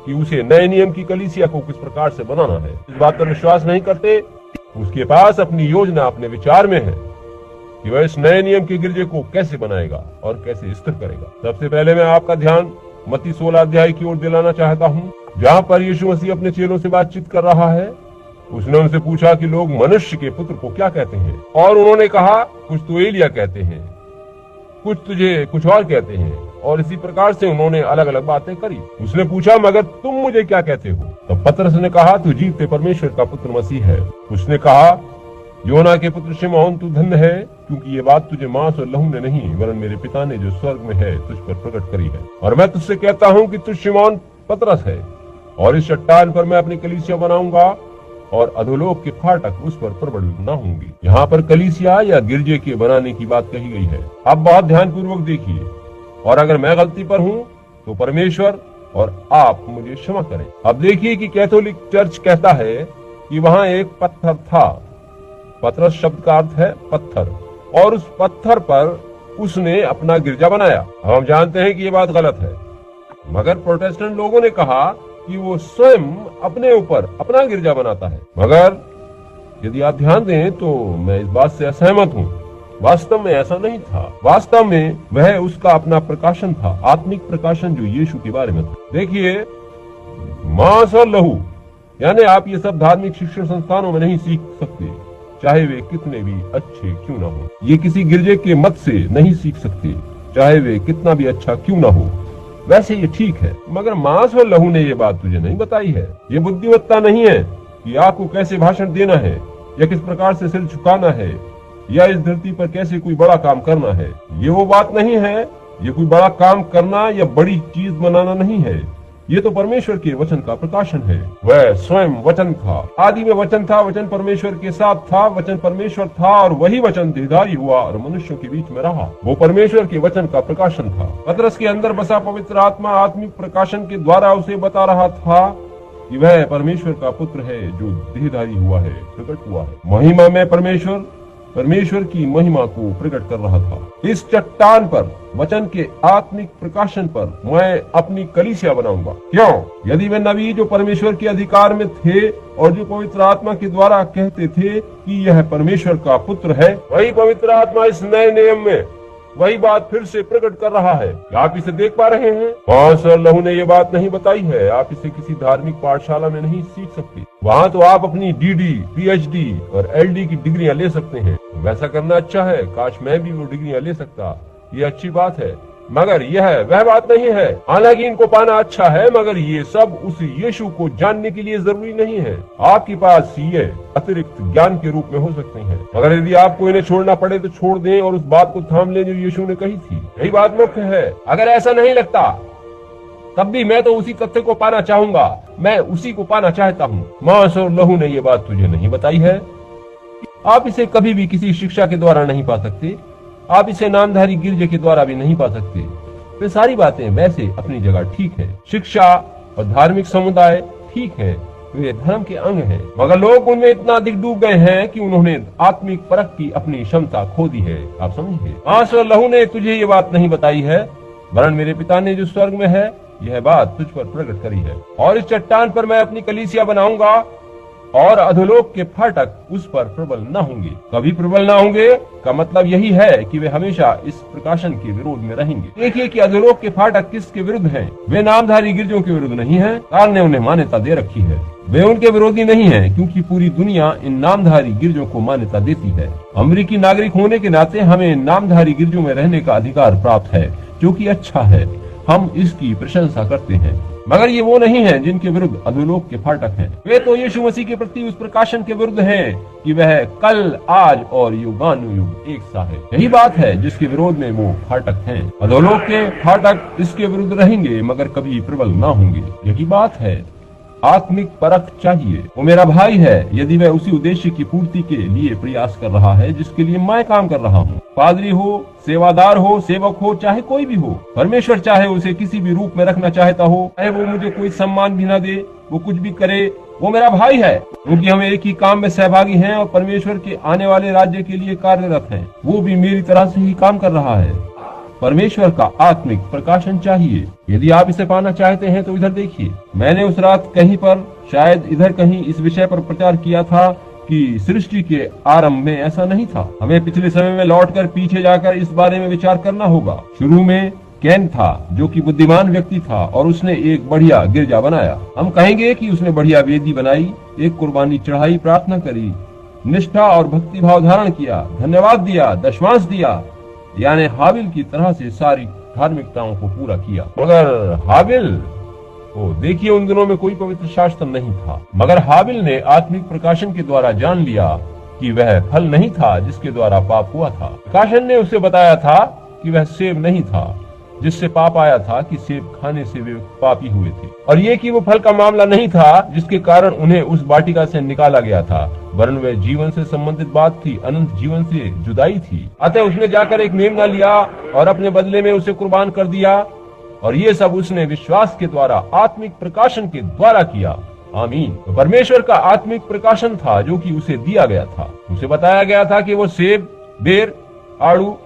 कि उसे नए नियम की कलीसिया को किस प्रकार से बनाना है। इस बात पर विश्वास नहीं करते, उसके पास अपनी योजना अपने विचार में है कि वह इस नए नियम के गिरजे को कैसे बनाएगा और कैसे स्थिर करेगा। सबसे पहले मैं आपका ध्यान मत्ती 16 अध्याय की ओर दिलाना चाहता हूँ, जहाँ पर यीशु मसीह अपने चेलों से बातचीत कर रहा है। उसने उनसे पूछा कि लोग मनुष्य के पुत्र को क्या कहते हैं, और उन्होंने कहा कुछ तो एलिया कहते हैं, कुछ तुझे कुछ और कहते हैं, और इसी प्रकार से उन्होंने अलग अलग बातें करी। उसने पूछा मगर तुम मुझे क्या कहते हो? तब पतरस ने कहा तू जीवते परमेश्वर का पुत्र मसीह है। उसने कहा योना के पुत्र शिमोन तू धन्य है, क्योंकि ये बात तुझे मांस और लहू ने नहीं वरन मेरे पिता ने जो स्वर्ग में है तुझ पर प्रकट करी है। और मैं तुझसे कहता हूँ कि तू शिमोन पतरस है, और इस चट्टान पर मैं अपनी कलीसिया बनाऊंगा और अधोलोक के फाटक उस पर प्रबल न होंगे। यहाँ पर कलीसिया या गिरजे के बनाने की बात कही गई है। अब बहुत ध्यान पूर्वक देखिए, और अगर मैं गलती पर हूँ तो परमेश्वर और आप मुझे क्षमा करें। अब देखिए कि कैथोलिक चर्च कहता है कि वहाँ एक पत्थर था। पतरस शब्द का अर्थ है पत्थर, और उस पत्थर पर उसने अपना गिरजा बनाया। अब हम जानते हैं कि ये बात गलत है, मगर प्रोटेस्टेंट लोगों ने कहा कि वो स्वयं अपने ऊपर अपना गिरजा बनाता है। मगर यदि आप ध्यान दें तो मैं इस बात से असहमत हूँ। वास्तव में ऐसा नहीं था। वास्तव में वह उसका अपना प्रकाशन था, आत्मिक प्रकाशन जो यीशु के बारे में था। देखिए, मांस और लहू यानी आप ये सब धार्मिक शिक्षण संस्थानों में नहीं सीख सकते, चाहे वे कितने भी अच्छे क्यों ना हो। ये किसी गिरजे के मत से नहीं सीख सकते, चाहे वे कितना भी अच्छा क्यों ना हो। वैसे ये ठीक है, मगर मांस और लहू ने ये बात तुझे नहीं बताई है। ये बुद्धिमत्ता नहीं है कि आपको कैसे भाषण देना है, या किस प्रकार से सिर झुकाना है, या इस धरती पर कैसे कोई बड़ा काम करना है। ये वो बात नहीं है। ये कोई बड़ा काम करना या बड़ी चीज बनाना नहीं है। ये तो परमेश्वर के वचन का प्रकाशन है। वह स्वयं वचन था। आदि में वचन था, वचन परमेश्वर के साथ था, वचन परमेश्वर था, और वही वचन देहधारी हुआ और मनुष्यों के बीच में रहा। वो परमेश्वर के वचन का प्रकाशन था। पतरस के अंदर बसा पवित्र आत्मा आत्मिक प्रकाशन के द्वारा उसे बता रहा था कि वह परमेश्वर का पुत्र है जो देहधारी हुआ है, प्रकट हुआ है। महिमा में परमेश्वर की महिमा को प्रकट कर रहा था। इस चट्टान पर वचन के आत्मिक प्रकाशन पर मैं अपनी कलीसिया बनाऊंगा। क्यों? यदि वे नबी जो परमेश्वर के अधिकार में थे और जो पवित्र आत्मा के द्वारा कहते थे कि यह परमेश्वर का पुत्र है, वही पवित्र आत्मा इस नए नियम में वही बात फिर से प्रकट कर रहा है। आप इसे देख पा रहे हैं? मांस और लहू ने ये बात नहीं बताई है। आप इसे किसी धार्मिक पाठशाला में नहीं सीख सकते। वहाँ तो आप अपनी डीडी, पीएचडी और एलडी की डिग्रियां ले सकते हैं। वैसा करना अच्छा है, काश मैं भी वो डिग्रियां ले सकता, ये अच्छी बात है, मगर यह वह बात नहीं है। हालांकि इनको पाना अच्छा है, मगर ये सब उस यीशु को जानने के लिए जरूरी नहीं है। आपके पास ये अतिरिक्त ज्ञान के रूप में हो सकते हैं, मगर यदि आपको इन्हें छोड़ना पड़े तो छोड़ दें और उस बात को थाम लें जो यीशु ने कही थी। यही बात मुख्य है। अगर ऐसा नहीं लगता तब भी मैं तो उसी तथ्य को पाना चाहूंगा, मैं उसी को पाना चाहता हूँ। मांस और लहू ने ये बात तुझे नहीं बताई है। आप इसे कभी भी किसी शिक्षा के द्वारा नहीं पा सकते। आप इसे नामधारी गिरजे के द्वारा भी नहीं पा सकते। वे सारी बातें वैसे अपनी जगह ठीक है। शिक्षा और धार्मिक समुदाय ठीक है, वे धर्म के अंग हैं, मगर लोग उनमें इतना अधिक डूब गए हैं कि उन्होंने आत्मिक परख की अपनी क्षमता खो दी है। आप समझिए, मांस और लहू ने तुझे ये बात नहीं बताई है, वरन मेरे पिता ने जो स्वर्ग में है यह बात तुझ पर प्रकट करी है। और इस चट्टान पर मैं अपनी कलीसिया बनाऊंगा और अधोलोक के फाटक उस पर प्रबल न होंगे। कभी प्रबल न होंगे का मतलब यही है कि वे हमेशा इस प्रकाशन के विरोध में रहेंगे। देखिए कि अधोलोक के फाटक किसके विरुद्ध हैं। वे नामधारी गिरजों के विरुद्ध नहीं हैं। सरकार ने उन्हें मान्यता दे रखी है। वे उनके विरोधी नहीं हैं, क्योंकि पूरी दुनिया इन नामधारी गिरजों को मान्यता देती है। अमेरिकी नागरिक होने के नाते हमें नामधारी गिरजों में रहने का अधिकार प्राप्त है, जो कि अच्छा है। हम इसकी प्रशंसा करते हैं, मगर ये वो नहीं है जिनके विरुद्ध अधोलोक के फाटक हैं। वे तो यीशु मसीह के प्रति उस प्रकाशन के विरुद्ध हैं कि वह कल, आज और युगानुयुग एक सा है। यही बात है जिसके विरोध में वो फाटक हैं। अधोलोक के फाटक इसके विरुद्ध रहेंगे, मगर कभी प्रबल ना होंगे। यही बात है। आत्मिक परख चाहिए। वो मेरा भाई है यदि वह उसी उद्देश्य की पूर्ति के लिए प्रयास कर रहा है जिसके लिए मैं काम कर रहा हूँ। पादरी हो, सेवादार हो, सेवक हो, चाहे कोई भी हो, परमेश्वर चाहे उसे किसी भी रूप में रखना चाहता हो, चाहे वो मुझे कोई सम्मान भी न दे, वो कुछ भी करे, वो मेरा भाई है, क्योंकि हम एक ही काम में सहभागी हैं और परमेश्वर के आने वाले राज्य के लिए कार्यरत हैं। वो भी मेरी तरह से ही काम कर रहा है। परमेश्वर का आत्मिक प्रकाशन चाहिए। यदि आप इसे पाना चाहते हैं तो इधर देखिए। मैंने उस रात कहीं पर, शायद इधर कहीं, इस विषय पर प्रचार किया था कि सृष्टि के आरंभ में ऐसा नहीं था। हमें पिछले समय में लौटकर पीछे जाकर इस बारे में विचार करना होगा। शुरू में कैन था जो कि बुद्धिमान व्यक्ति था और उसने एक बढ़िया गिरजा बनाया। हम कहेंगे कि उसने बढ़िया वेदी बनाई, एक कुर्बानी चढ़ाई, प्रार्थना करी, निष्ठा और भक्ति भाव धारण किया, धन्यवाद दिया, दशमांश दिया, यानी हाबिल की तरह से सारी धार्मिकताओं को पूरा किया। मगर हाबिल, देखिए, उन दिनों में कोई पवित्र शास्त्र नहीं था, मगर हाबिल ने आत्मिक प्रकाशन के द्वारा जान लिया कि वह फल नहीं था जिसके द्वारा पाप हुआ था। प्रकाशन ने उसे बताया था कि वह सेब नहीं था जिससे पाप आया था, कि सेब खाने से वे पापी हुए थे, और ये कि वो फल का मामला नहीं था जिसके कारण उन्हें उस वाटिका से निकाला गया था, वरन वह जीवन से संबंधित बात थी, अनंत जीवन से जुदाई थी। अतः उसने जाकर एक मेमना लिया और अपने बदले में उसे कुर्बान कर दिया, और ये सब उसने विश्वास के द्वारा आत्मिक प्रकाशन के द्वारा किया। आमीन। तो परमेश्वर का आत्मिक प्रकाशन था जो कि उसे दिया गया था। उसे बताया गया था कि वो सेब, बेर, आड़ू,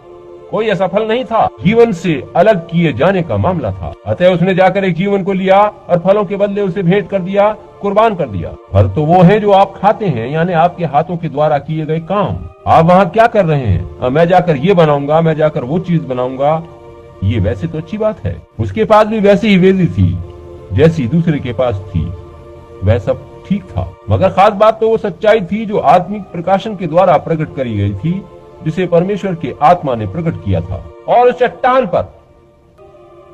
कोई ऐसा फल नहीं था, जीवन से अलग किए जाने का मामला था। अतः उसने जाकर एक जीवन को लिया और फलों के बदले उसे भेंट कर दिया, कुर्बान कर दिया। फल तो वो है जो आप खाते हैं, यानी आपके हाथों के द्वारा किए गए काम। आप वहाँ क्या कर रहे हैं? मैं जाकर ये बनाऊंगा, मैं जाकर वो चीज बनाऊंगा, ये वैसे तो अच्छी बात है। उसके पास भी वैसी ही वेदी थी जैसी दूसरे के पास थी, वह सब ठीक था, मगर खास बात तो वो सच्चाई थी जो आत्मिक प्रकाशन के द्वारा प्रकट करी गई थी, जिसे परमेश्वर के आत्मा ने प्रकट किया था। और उस चट्टान पर,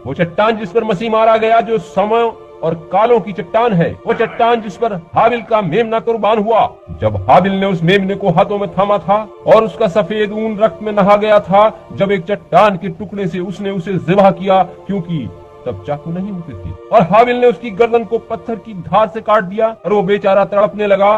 वो चट्टान जिस पर मसीह मारा गया, जो समय और कालों की चट्टान है, वो चट्टान जिस पर हाबिल का मेमना कुर्बान हुआ, जब हाबिल ने उस मेमने को हाथों में थामा था और उसका सफेद ऊन रक्त में नहा गया था, जब एक चट्टान के टुकड़े से उसने उसे ज़िबा किया, क्योंकि तब चाकू नहीं होते थे, और हाबिल ने उसकी गर्दन को पत्थर की धार से काट दिया और वो बेचारा तड़पने लगा।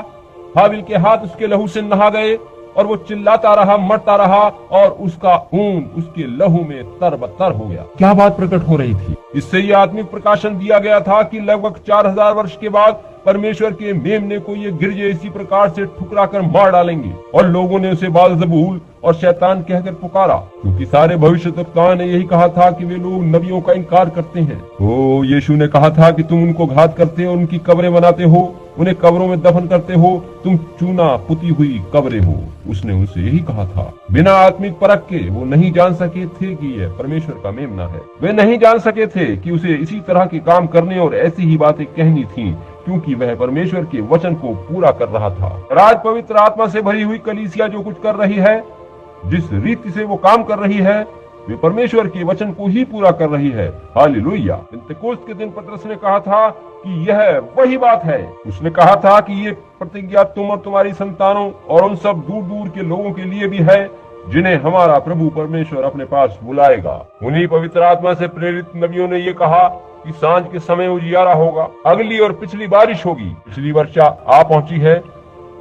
हाबिल के हाथ उसके लहू से नहा गए और वो चिल्लाता रहा, मरता रहा, और उसका ऊन उसके लहू में तरबतर हो गया। क्या बात प्रकट हो रही थी? इससे ये आत्मिक प्रकाशन दिया गया था कि लगभग 4000 वर्ष के बाद परमेश्वर के मेमने को ये गिरजे इसी प्रकार से ठुकरा कर मार डालेंगे। और लोगों ने उसे बालज़बूल और शैतान कहकर पुकारा, क्योंकि सारे भविष्यद्वक्ताओं ने यही कहा था कि वे लोग नबियों का इनकार करते हैं। तो यीशु ने कहा था कि तुम उनको घात करते हो, उनकी कब्रें बनाते हो, उन्हें कब्रों में दफन करते हो, तुम चूना पुती हुई कब्रें हो। उसने उनसे यही कहा था। बिना आत्मिक परख के वो नहीं जान सके थे कि यह परमेश्वर का मेमना है। वे नहीं जान सके थे कि उसे इसी तरह के काम करने और ऐसी ही बातें कहनी थी, क्योंकि वह परमेश्वर के वचन को पूरा कर रहा था। और आज पवित्र आत्मा से भरी हुई कलीसिया जो कुछ कर रही है, जिस रीति से वो काम कर रही है, वे परमेश्वर के वचन को ही पूरा कर रही है। हालेलुया। पेंतेकोस्त के दिन पतरस ने कहा था कि यह वही बात है। उसने कहा था कि ये प्रतिज्ञा तुम और तुम्हारी संतानों और उन सब दूर दूर के लोगों के लिए भी है जिन्हें हमारा प्रभु परमेश्वर अपने पास बुलाएगा। उन्हीं पवित्र आत्मा से प्रेरित नबियों ने ये कहा कि सांझ के समय उजियारा होगा, अगली और पिछली बारिश होगी। पिछली वर्षा आ पहुंची है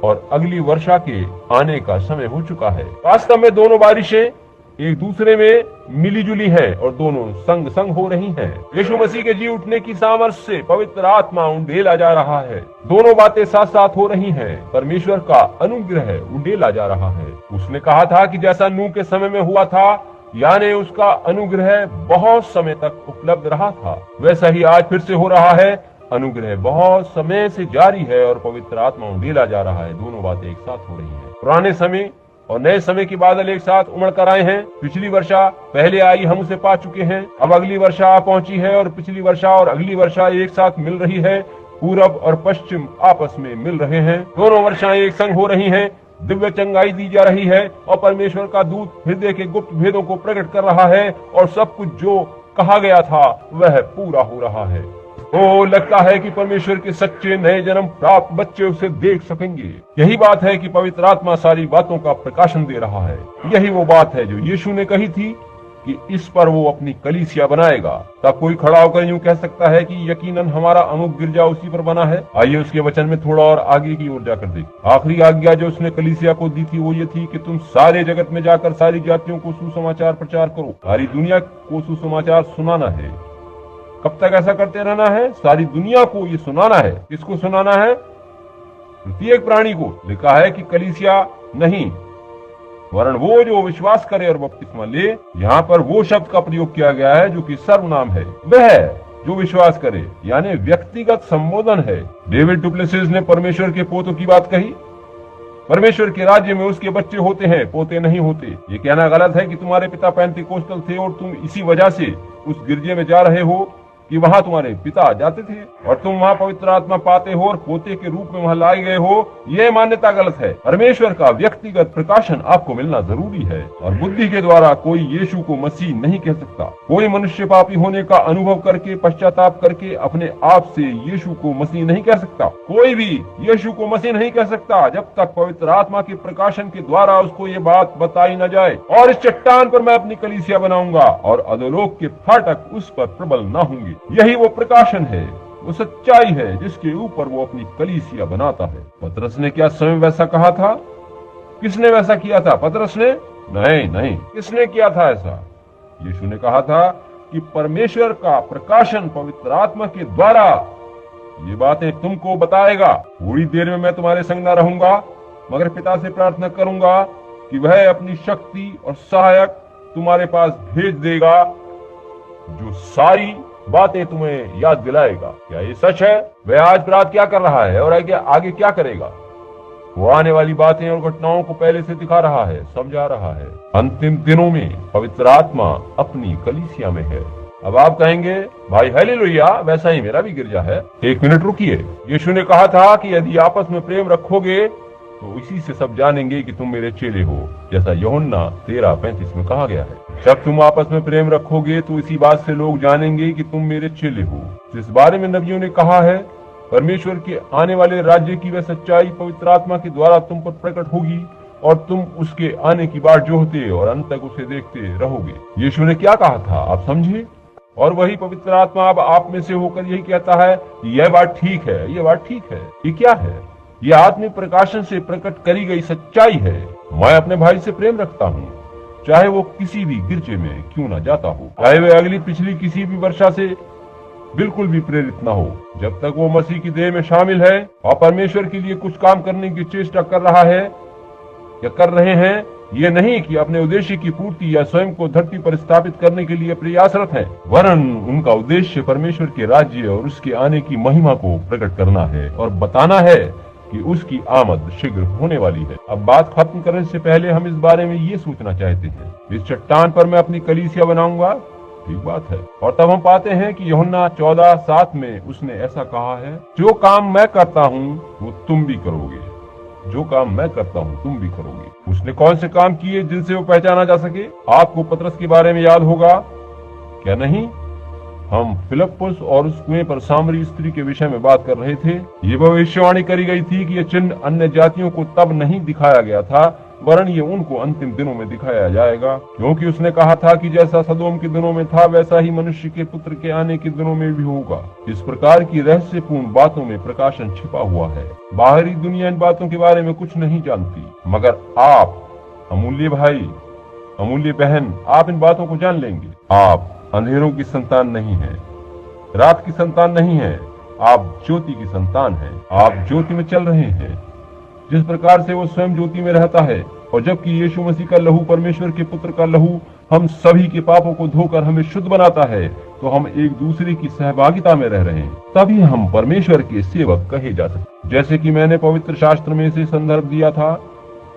और अगली वर्षा के आने का समय हो चुका है। वास्तव में दोनों बारिशें एक दूसरे में मिली जुली हैं और दोनों संग संग हो रही हैं। यीशु मसीह के जी उठने की सामर्थ्य से पवित्र आत्मा उंडेला जा रहा है। दोनों बातें साथ साथ हो रही हैं। परमेश्वर का अनुग्रह उंडेला जा रहा है। उसने कहा था कि जैसा नूह के समय में हुआ था, यानी उसका अनुग्रह बहुत समय तक उपलब्ध रहा था, वैसा ही आज फिर से हो रहा है। अनुग्रह बहुत समय से जारी है और पवित्र आत्मा उंडेला जा रहा है। दोनों बातें एक साथ हो रही हैं। पुराने समय और नए समय के बादल एक साथ उमड़ कर आए हैं। पिछली वर्षा पहले आई, हम उसे पा चुके हैं। अब अगली वर्षा आ पहुंची है और पिछली वर्षा और अगली वर्षा एक साथ मिल रही है। पूरब और पश्चिम आपस में मिल रहे हैं। दोनों वर्षाएं एक संग हो रही हैं। दिव्य चंगाई दी जा रही है और परमेश्वर का दूत हृदय के गुप्त भेदों को प्रकट कर रहा है और सब कुछ जो कहा गया था वह पूरा हो रहा है। तो लगता है कि परमेश्वर के सच्चे नए जन्म प्राप्त बच्चे उसे देख सकेंगे। यही बात है कि पवित्र आत्मा सारी बातों का प्रकाशन दे रहा है। यही वो बात है जो यीशु ने कही थी कि इस पर वो अपनी कलीसिया बनाएगा, तब कोई खड़ा होकर यूं कह सकता है कि यकीनन हमारा अमुक गिरजा उसी पर बना है। आइए उसके वचन में थोड़ा और आगे की ओर जाकर देखें। आखिरी आज्ञा जो उसने कलीसिया को दी थी वो ये थी कि तुम सारे जगत में जाकर सारी जातियों को सुसमाचार प्रचार करो। सारी दुनिया को सुसमाचार सुनाना है। कब तक ऐसा करते रहना है? सारी दुनिया को ये सुनाना है। किसको सुनाना है? प्रत्येक प्राणी को। लिखा है कि कलीसिया नहीं, वरन वो जो विश्वास करे और बपतिस्मा ले। यहाँ पर वो शब्द का प्रयोग किया गया है जो कि सर्वनाम है, वह जो विश्वास करे, यानी व्यक्तिगत संबोधन है। डेविड डुप्लेसिस ने परमेश्वर के पोतों की बात कही। परमेश्वर के राज्य में उसके बच्चे होते हैं, पोते नहीं होते। ये कहना गलत है कि तुम्हारे पिता पेंतिकोस्टल थे और तुम इसी वजह से उस गिरजे में जा रहे हो कि वहां तुम्हारे पिता जाते थे और तुम वहां पवित्र आत्मा पाते हो और पोते के रूप में वहां लाए गए हो। यह मान्यता गलत है। परमेश्वर का व्यक्तिगत प्रकाशन आपको मिलना जरूरी है और बुद्धि के द्वारा कोई यीशु को मसीह नहीं कह सकता। कोई मनुष्य पापी होने का अनुभव करके, पश्चाताप करके अपने आप से यीशु को मसीह नहीं कह सकता। कोई भी यीशु को मसीह नहीं कह सकता जब तक पवित्र आत्मा के प्रकाशन के द्वारा उसको ये बात बताई न जाए। और इस चट्टान पर मैं अपनी कलीसिया बनाऊंगा और अधोलोक के फाटक उस पर प्रबल न होंगे। यही वो प्रकाशन है, वो सच्चाई है जिसके ऊपर वो अपनी कलीसिया बनाता है। पतरस ने क्या स्वयं वैसा कहा था? किसने वैसा किया था? पतरस ने नहीं। किसने किया था ऐसा? यीशु ने कहा था कि परमेश्वर का प्रकाशन पवित्र आत्मा के द्वारा ये बातें तुमको बताएगा। थोड़ी देर में मैं तुम्हारे संग न रहूंगा, मगर पिता से प्रार्थना करूंगा कि वह अपनी शक्ति और सहायक तुम्हारे पास भेज देगा, जो सारी बातें तुम्हें याद दिलाएगा। क्या ये सच है? वह आज रात क्या कर रहा है और आगे क्या करेगा? वो आने वाली बातें और घटनाओं को पहले से दिखा रहा है, समझा रहा है। अंतिम दिनों में पवित्र आत्मा अपनी कलीसिया में है। अब आप कहेंगे, भाई हालेलुया, वैसा ही मेरा भी गिरजा है। एक मिनट रुकिए। यीशु ने कहा था कि यदि आपस में प्रेम रखोगे तो इसी से सब जानेंगे कि तुम मेरे चेले हो, जैसा यूहन्ना 13:35 में कहा गया है। जब तुम आपस में प्रेम रखोगे तो इसी बात से लोग जानेंगे कि तुम मेरे चेले हो। जिस बारे में नबियों ने कहा है, परमेश्वर के आने वाले राज्य की वह सच्चाई पवित्र आत्मा के द्वारा तुम पर प्रकट होगी और तुम उसके आने की बाट जोहते और अंत तक उसे देखते रहोगे। यीशु ने क्या कहा था, आप समझे? और वही पवित्र आत्मा अब आप में से होकर यही कहता है कि यह बात ठीक है, यह बात ठीक है। ये क्या है? यह आत्मिक प्रकाशन से प्रकट करी गई सच्चाई है। मैं अपने भाई से प्रेम रखता हूँ, चाहे वो किसी भी गिरजे में क्यों ना जाता हो, चाहे वह अगली पिछली किसी भी वर्षा से बिल्कुल भी प्रेरित न हो। जब तक वो मसीह की देह में शामिल है और परमेश्वर के लिए कुछ काम करने की चेष्टा कर रहा है या कर रहे हैं, ये नहीं कि अपने उद्देश्य की पूर्ति या स्वयं को धरती पर स्थापित करने के लिए प्रयासरत हैं, वरन उनका उद्देश्य परमेश्वर के राज्य और उसके आने की महिमा को प्रकट करना है और बताना है कि उसकी आमद शीघ्र होने वाली है। अब बात खत्म करने से पहले हम इस बारे में ये सोचना चाहते हैं, इस चट्टान पर मैं अपनी कलीसिया बनाऊंगा। ठीक बात है। और तब हम पाते हैं कि यूहन्ना 14:7 में उसने ऐसा कहा है, जो काम मैं करता हूँ वो तुम भी करोगे। जो काम मैं करता हूँ तुम भी करोगे। उसने कौन से काम किए जिनसे वो पहचाना जा सके? आपको पतरस के बारे में याद होगा, क्या नहीं? हम फिलिप्पुस और उस कुएं पर सामरी स्त्री के विषय में बात कर रहे थे। ये भविष्यवाणी करी गई थी कि यह चिन्ह अन्य जातियों को तब नहीं दिखाया गया था, वरन ये उनको अंतिम दिनों में दिखाया जाएगा, क्योंकि उसने कहा था कि जैसा सदोम के दिनों में था वैसा ही मनुष्य के पुत्र के आने के दिनों में भी होगा। इस प्रकार की रहस्यपूर्ण बातों में प्रकाशन छिपा हुआ है। बाहरी दुनिया इन बातों के बारे में कुछ नहीं जानती, मगर आप अमूल्य भाई, अमूल्य बहन, आप इन बातों को जान लेंगे। आप अंधेरों की संतान नहीं है, रात की संतान नहीं है, आप ज्योति की संतान हैं। आप ज्योति में चल रहे हैं, जिस प्रकार से वो स्वयं ज्योति में रहता है। और जबकि यीशु मसीह का लहू, परमेश्वर के पुत्र का लहू, हम सभी के पापों को धोकर हमें शुद्ध बनाता है, तो हम एक दूसरे की सहभागिता में रह रहे हैं। तभी हम परमेश्वर के सेवक कहे जा सकते। जैसे कि मैंने पवित्र शास्त्र में से संदर्भ दिया था,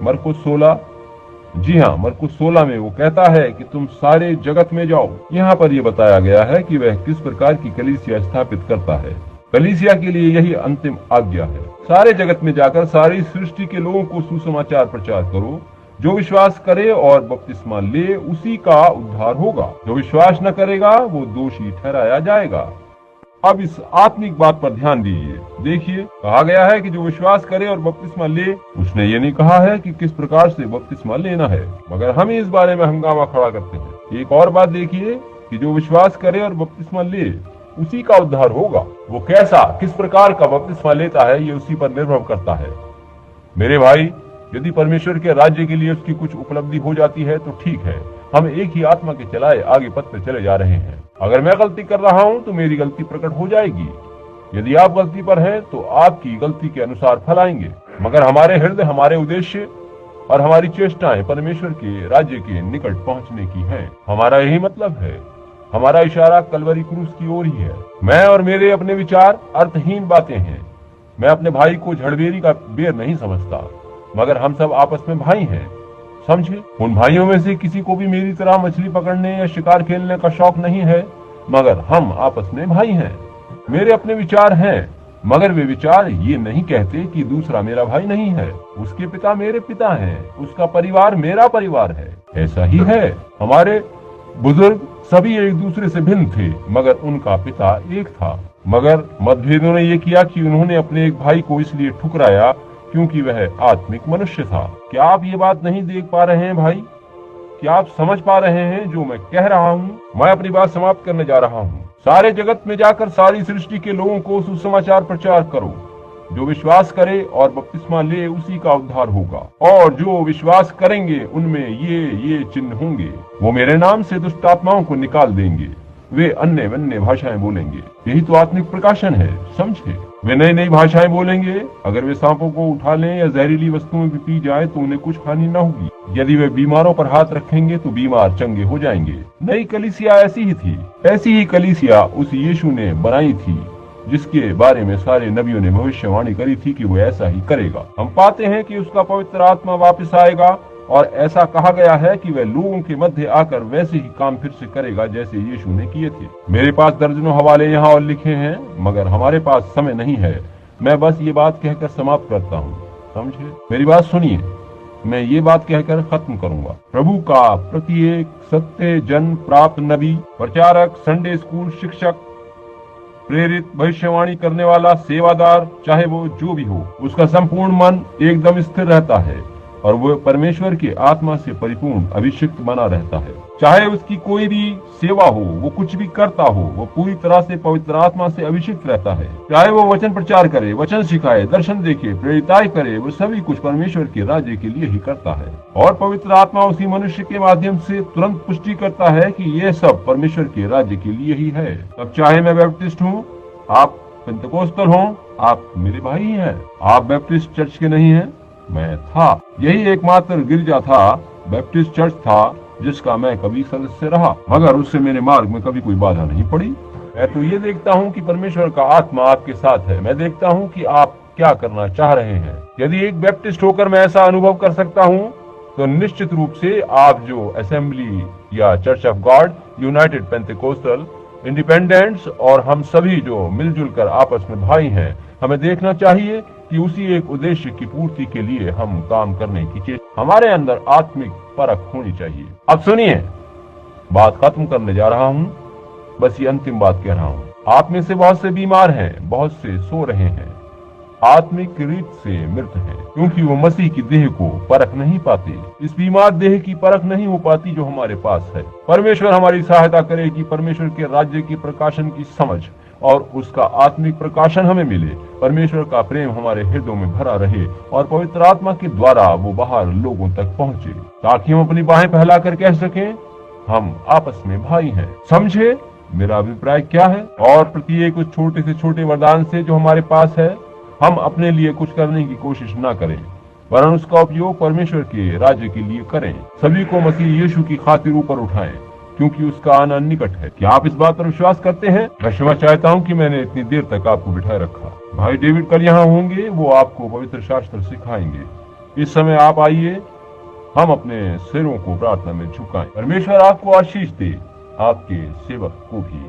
मरकुस 16। जी हाँ, मरकुस 16 में वो कहता है कि तुम सारे जगत में जाओ। यहाँ पर यह बताया गया है कि वह किस प्रकार की कलीसिया स्थापित करता है। कलीसिया के लिए यही अंतिम आज्ञा है। सारे जगत में जाकर सारी सृष्टि के लोगों को सुसमाचार प्रचार करो। जो विश्वास करे और बपतिस्मा ले उसी का उद्धार होगा, जो विश्वास न करेगा वो दोषी ठहराया जाएगा। अब इस आत्मिक बात पर ध्यान दीजिए। देखिए, कहा गया है कि जो विश्वास करे और बपतिस्मा ले। उसने ये नहीं कहा है कि किस प्रकार से बपतिस्मा लेना है, मगर हम इस बारे में हंगामा खड़ा करते हैं। एक और बात देखिए कि जो विश्वास करे और बपतिस्मा ले उसी का उद्धार होगा। वो कैसा, किस प्रकार का बपतिस्मा लेता है, ये उसी पर निर्भर करता है। मेरे भाई, यदि परमेश्वर के राज्य के लिए उसकी कुछ उपलब्धि हो जाती है तो ठीक है, हम एक ही आत्मा के चलाए आगे बढ़ते चले जा रहे हैं। अगर मैं गलती कर रहा हूं तो मेरी गलती प्रकट हो जाएगी। यदि आप गलती पर हैं तो आपकी गलती के अनुसार फल आएंगे। मगर हमारे हृदय, हमारे उद्देश्य और हमारी चेष्टाएं परमेश्वर के राज्य के निकट पहुंचने की हैं। हमारा यही मतलब है। हमारा इशारा कलवरी क्रूस की ओर ही है। मैं और मेरे अपने विचार अर्थहीन बातें हैं। मैं अपने भाई को झड़बेरी का बेर नहीं समझता, मगर हम सब आपस में भाई हैं, समझे। उन भाइयों में से किसी को भी मेरी तरह मछली पकड़ने या शिकार खेलने का शौक नहीं है, मगर हम आपस में भाई हैं। मेरे अपने विचार हैं, मगर वे विचार ये नहीं कहते कि दूसरा मेरा भाई नहीं है। उसके पिता मेरे पिता हैं, उसका परिवार मेरा परिवार है। ऐसा ही है। हमारे बुजुर्ग सभी एक दूसरे से भिन्न थे, मगर उनका पिता एक था। मगर मतभेदों ने ये किया कि उन्होंने अपने एक भाई को इसलिए ठुकराया क्योंकि वह आत्मिक मनुष्य था। क्या आप ये बात नहीं देख पा रहे हैं भाई? क्या आप समझ पा रहे हैं जो मैं कह रहा हूँ? मैं अपनी बात समाप्त करने जा रहा हूँ। सारे जगत में जाकर सारी सृष्टि के लोगों को सुसमाचार प्रचार करो। जो विश्वास करे और बपतिस्मा ले उसी का उद्धार होगा। और जो विश्वास करेंगे उनमें ये चिन्ह होंगे। वो मेरे नाम से दुष्ट आत्माओं को निकाल देंगे। वे अन्य भाषाएं बोलेंगे। यही तो आत्मिक प्रकाशन है, समझे। वे नई नई भाषाएं बोलेंगे। अगर वे सांपों को उठा लें या जहरीली वस्तुएं भी पी जाए तो उन्हें कुछ हानि न होगी। यदि वे बीमारों पर हाथ रखेंगे तो बीमार चंगे हो जाएंगे। नई कलीसिया ऐसी ही थी। ऐसी ही कलीसिया उस यीशु ने बनाई थी जिसके बारे में सारे नबियों ने भविष्यवाणी करी थी कि वो ऐसा ही करेगा। हम पाते हैं कि उसका पवित्र आत्मा वापस आएगा और ऐसा कहा गया है कि वह लोगों के मध्य आकर वैसे ही काम फिर से करेगा जैसे यीशु ने किए थे। मेरे पास दर्जनों हवाले यहाँ और लिखे हैं, मगर हमारे पास समय नहीं है। मैं बस ये बात कहकर समाप्त करता हूँ, समझे। मेरी बात सुनिए। मैं ये बात कहकर खत्म करूंगा। प्रभु का प्रत्येक सत्य जन प्राप्त नबी, प्रचारक, संडे स्कूल शिक्षक, प्रेरित, भविष्यवाणी करने वाला, सेवादार, चाहे वो जो भी हो, उसका संपूर्ण मन एकदम स्थिर रहता है और वो परमेश्वर के आत्मा से परिपूर्ण अभिषिक्त बना रहता है। चाहे उसकी कोई भी सेवा हो, वो कुछ भी करता हो, वो पूरी तरह से पवित्र आत्मा से अभिषिक्त रहता है। चाहे वो वचन प्रचार करे, वचन सिखाए, दर्शन देखे, प्रेरिताई करे, वो सभी कुछ परमेश्वर के राज्य के लिए ही करता है। और पवित्र आत्मा उसी मनुष्य के माध्यम से तुरंत पुष्टि करता है कि ये सब परमेश्वर के राज्य के लिए ही है। अब चाहे मैं बैप्टिस्ट हूँ, आप पेंतकोस्टल हो, आप मेरे भाई ही हैं। आप बैप्टिस्ट चर्च के नहीं हैं, मैं था। यही एकमात्र गिरजा था, बैप्टिस्ट चर्च था, जिसका मैं कभी सदस्य रहा, मगर उससे मेरे मार्ग में कभी कोई बाधा नहीं पड़ी। मैं तो ये देखता हूँ कि परमेश्वर का आत्मा आपके साथ है। मैं देखता हूँ कि आप क्या करना चाह रहे हैं। यदि एक बैप्टिस्ट होकर मैं ऐसा अनुभव कर सकता हूँ तो निश्चित रूप से आप जो असेंबली या church of God, United Pentecostal, independents और हम सभी जो मिलजुल कर आपस में भाई हैं, हमें देखना चाहिए कि उसी एक उद्देश्य की पूर्ति के लिए हम काम करने की चेष्टा, हमारे अंदर आत्मिक परख होनी चाहिए। अब सुनिए, बात खत्म करने जा रहा हूँ। बस ये अंतिम बात कह रहा हूँ। आप में से बहुत से बीमार हैं, बहुत से सो रहे हैं, आत्मिक रीत से मृत हैं, क्योंकि वो मसीह की देह को परख नहीं पाते। इस बीमार देह की परख नहीं हो पाती जो हमारे पास है। परमेश्वर हमारी सहायता करे कि परमेश्वर के राज्य की प्रकाशन की समझ और उसका आत्मिक प्रकाशन हमें मिले। परमेश्वर का प्रेम हमारे हृदयों में भरा रहे और पवित्र आत्मा के द्वारा वो बाहर लोगों तक पहुँचे, ताकि हम अपनी बाहें फैलाकर कह सकें, हम आपस में भाई हैं। समझे मेरा अभिप्राय क्या है? और प्रत्येक उस छोटे से छोटे वरदान से जो हमारे पास है, हम अपने लिए कुछ करने की कोशिश न करें, वरन उसका उपयोग परमेश्वर के राज्य के लिए करें। सभी को मसीह यीशु की खातिर ऊपर उठाएं, क्योंकि उसका आना निकट है। क्या आप इस बात पर विश्वास करते हैं? मैं क्षमा चाहता हूँ कि मैंने इतनी देर तक आपको बिठाए रखा। भाई डेविड कल यहाँ होंगे, वो आपको पवित्र शास्त्र सिखाएंगे। इस समय आप आइए, हम अपने सिरों को प्रार्थना में झुकाएं। परमेश्वर आपको आशीष दे, आपके सेवक को भी।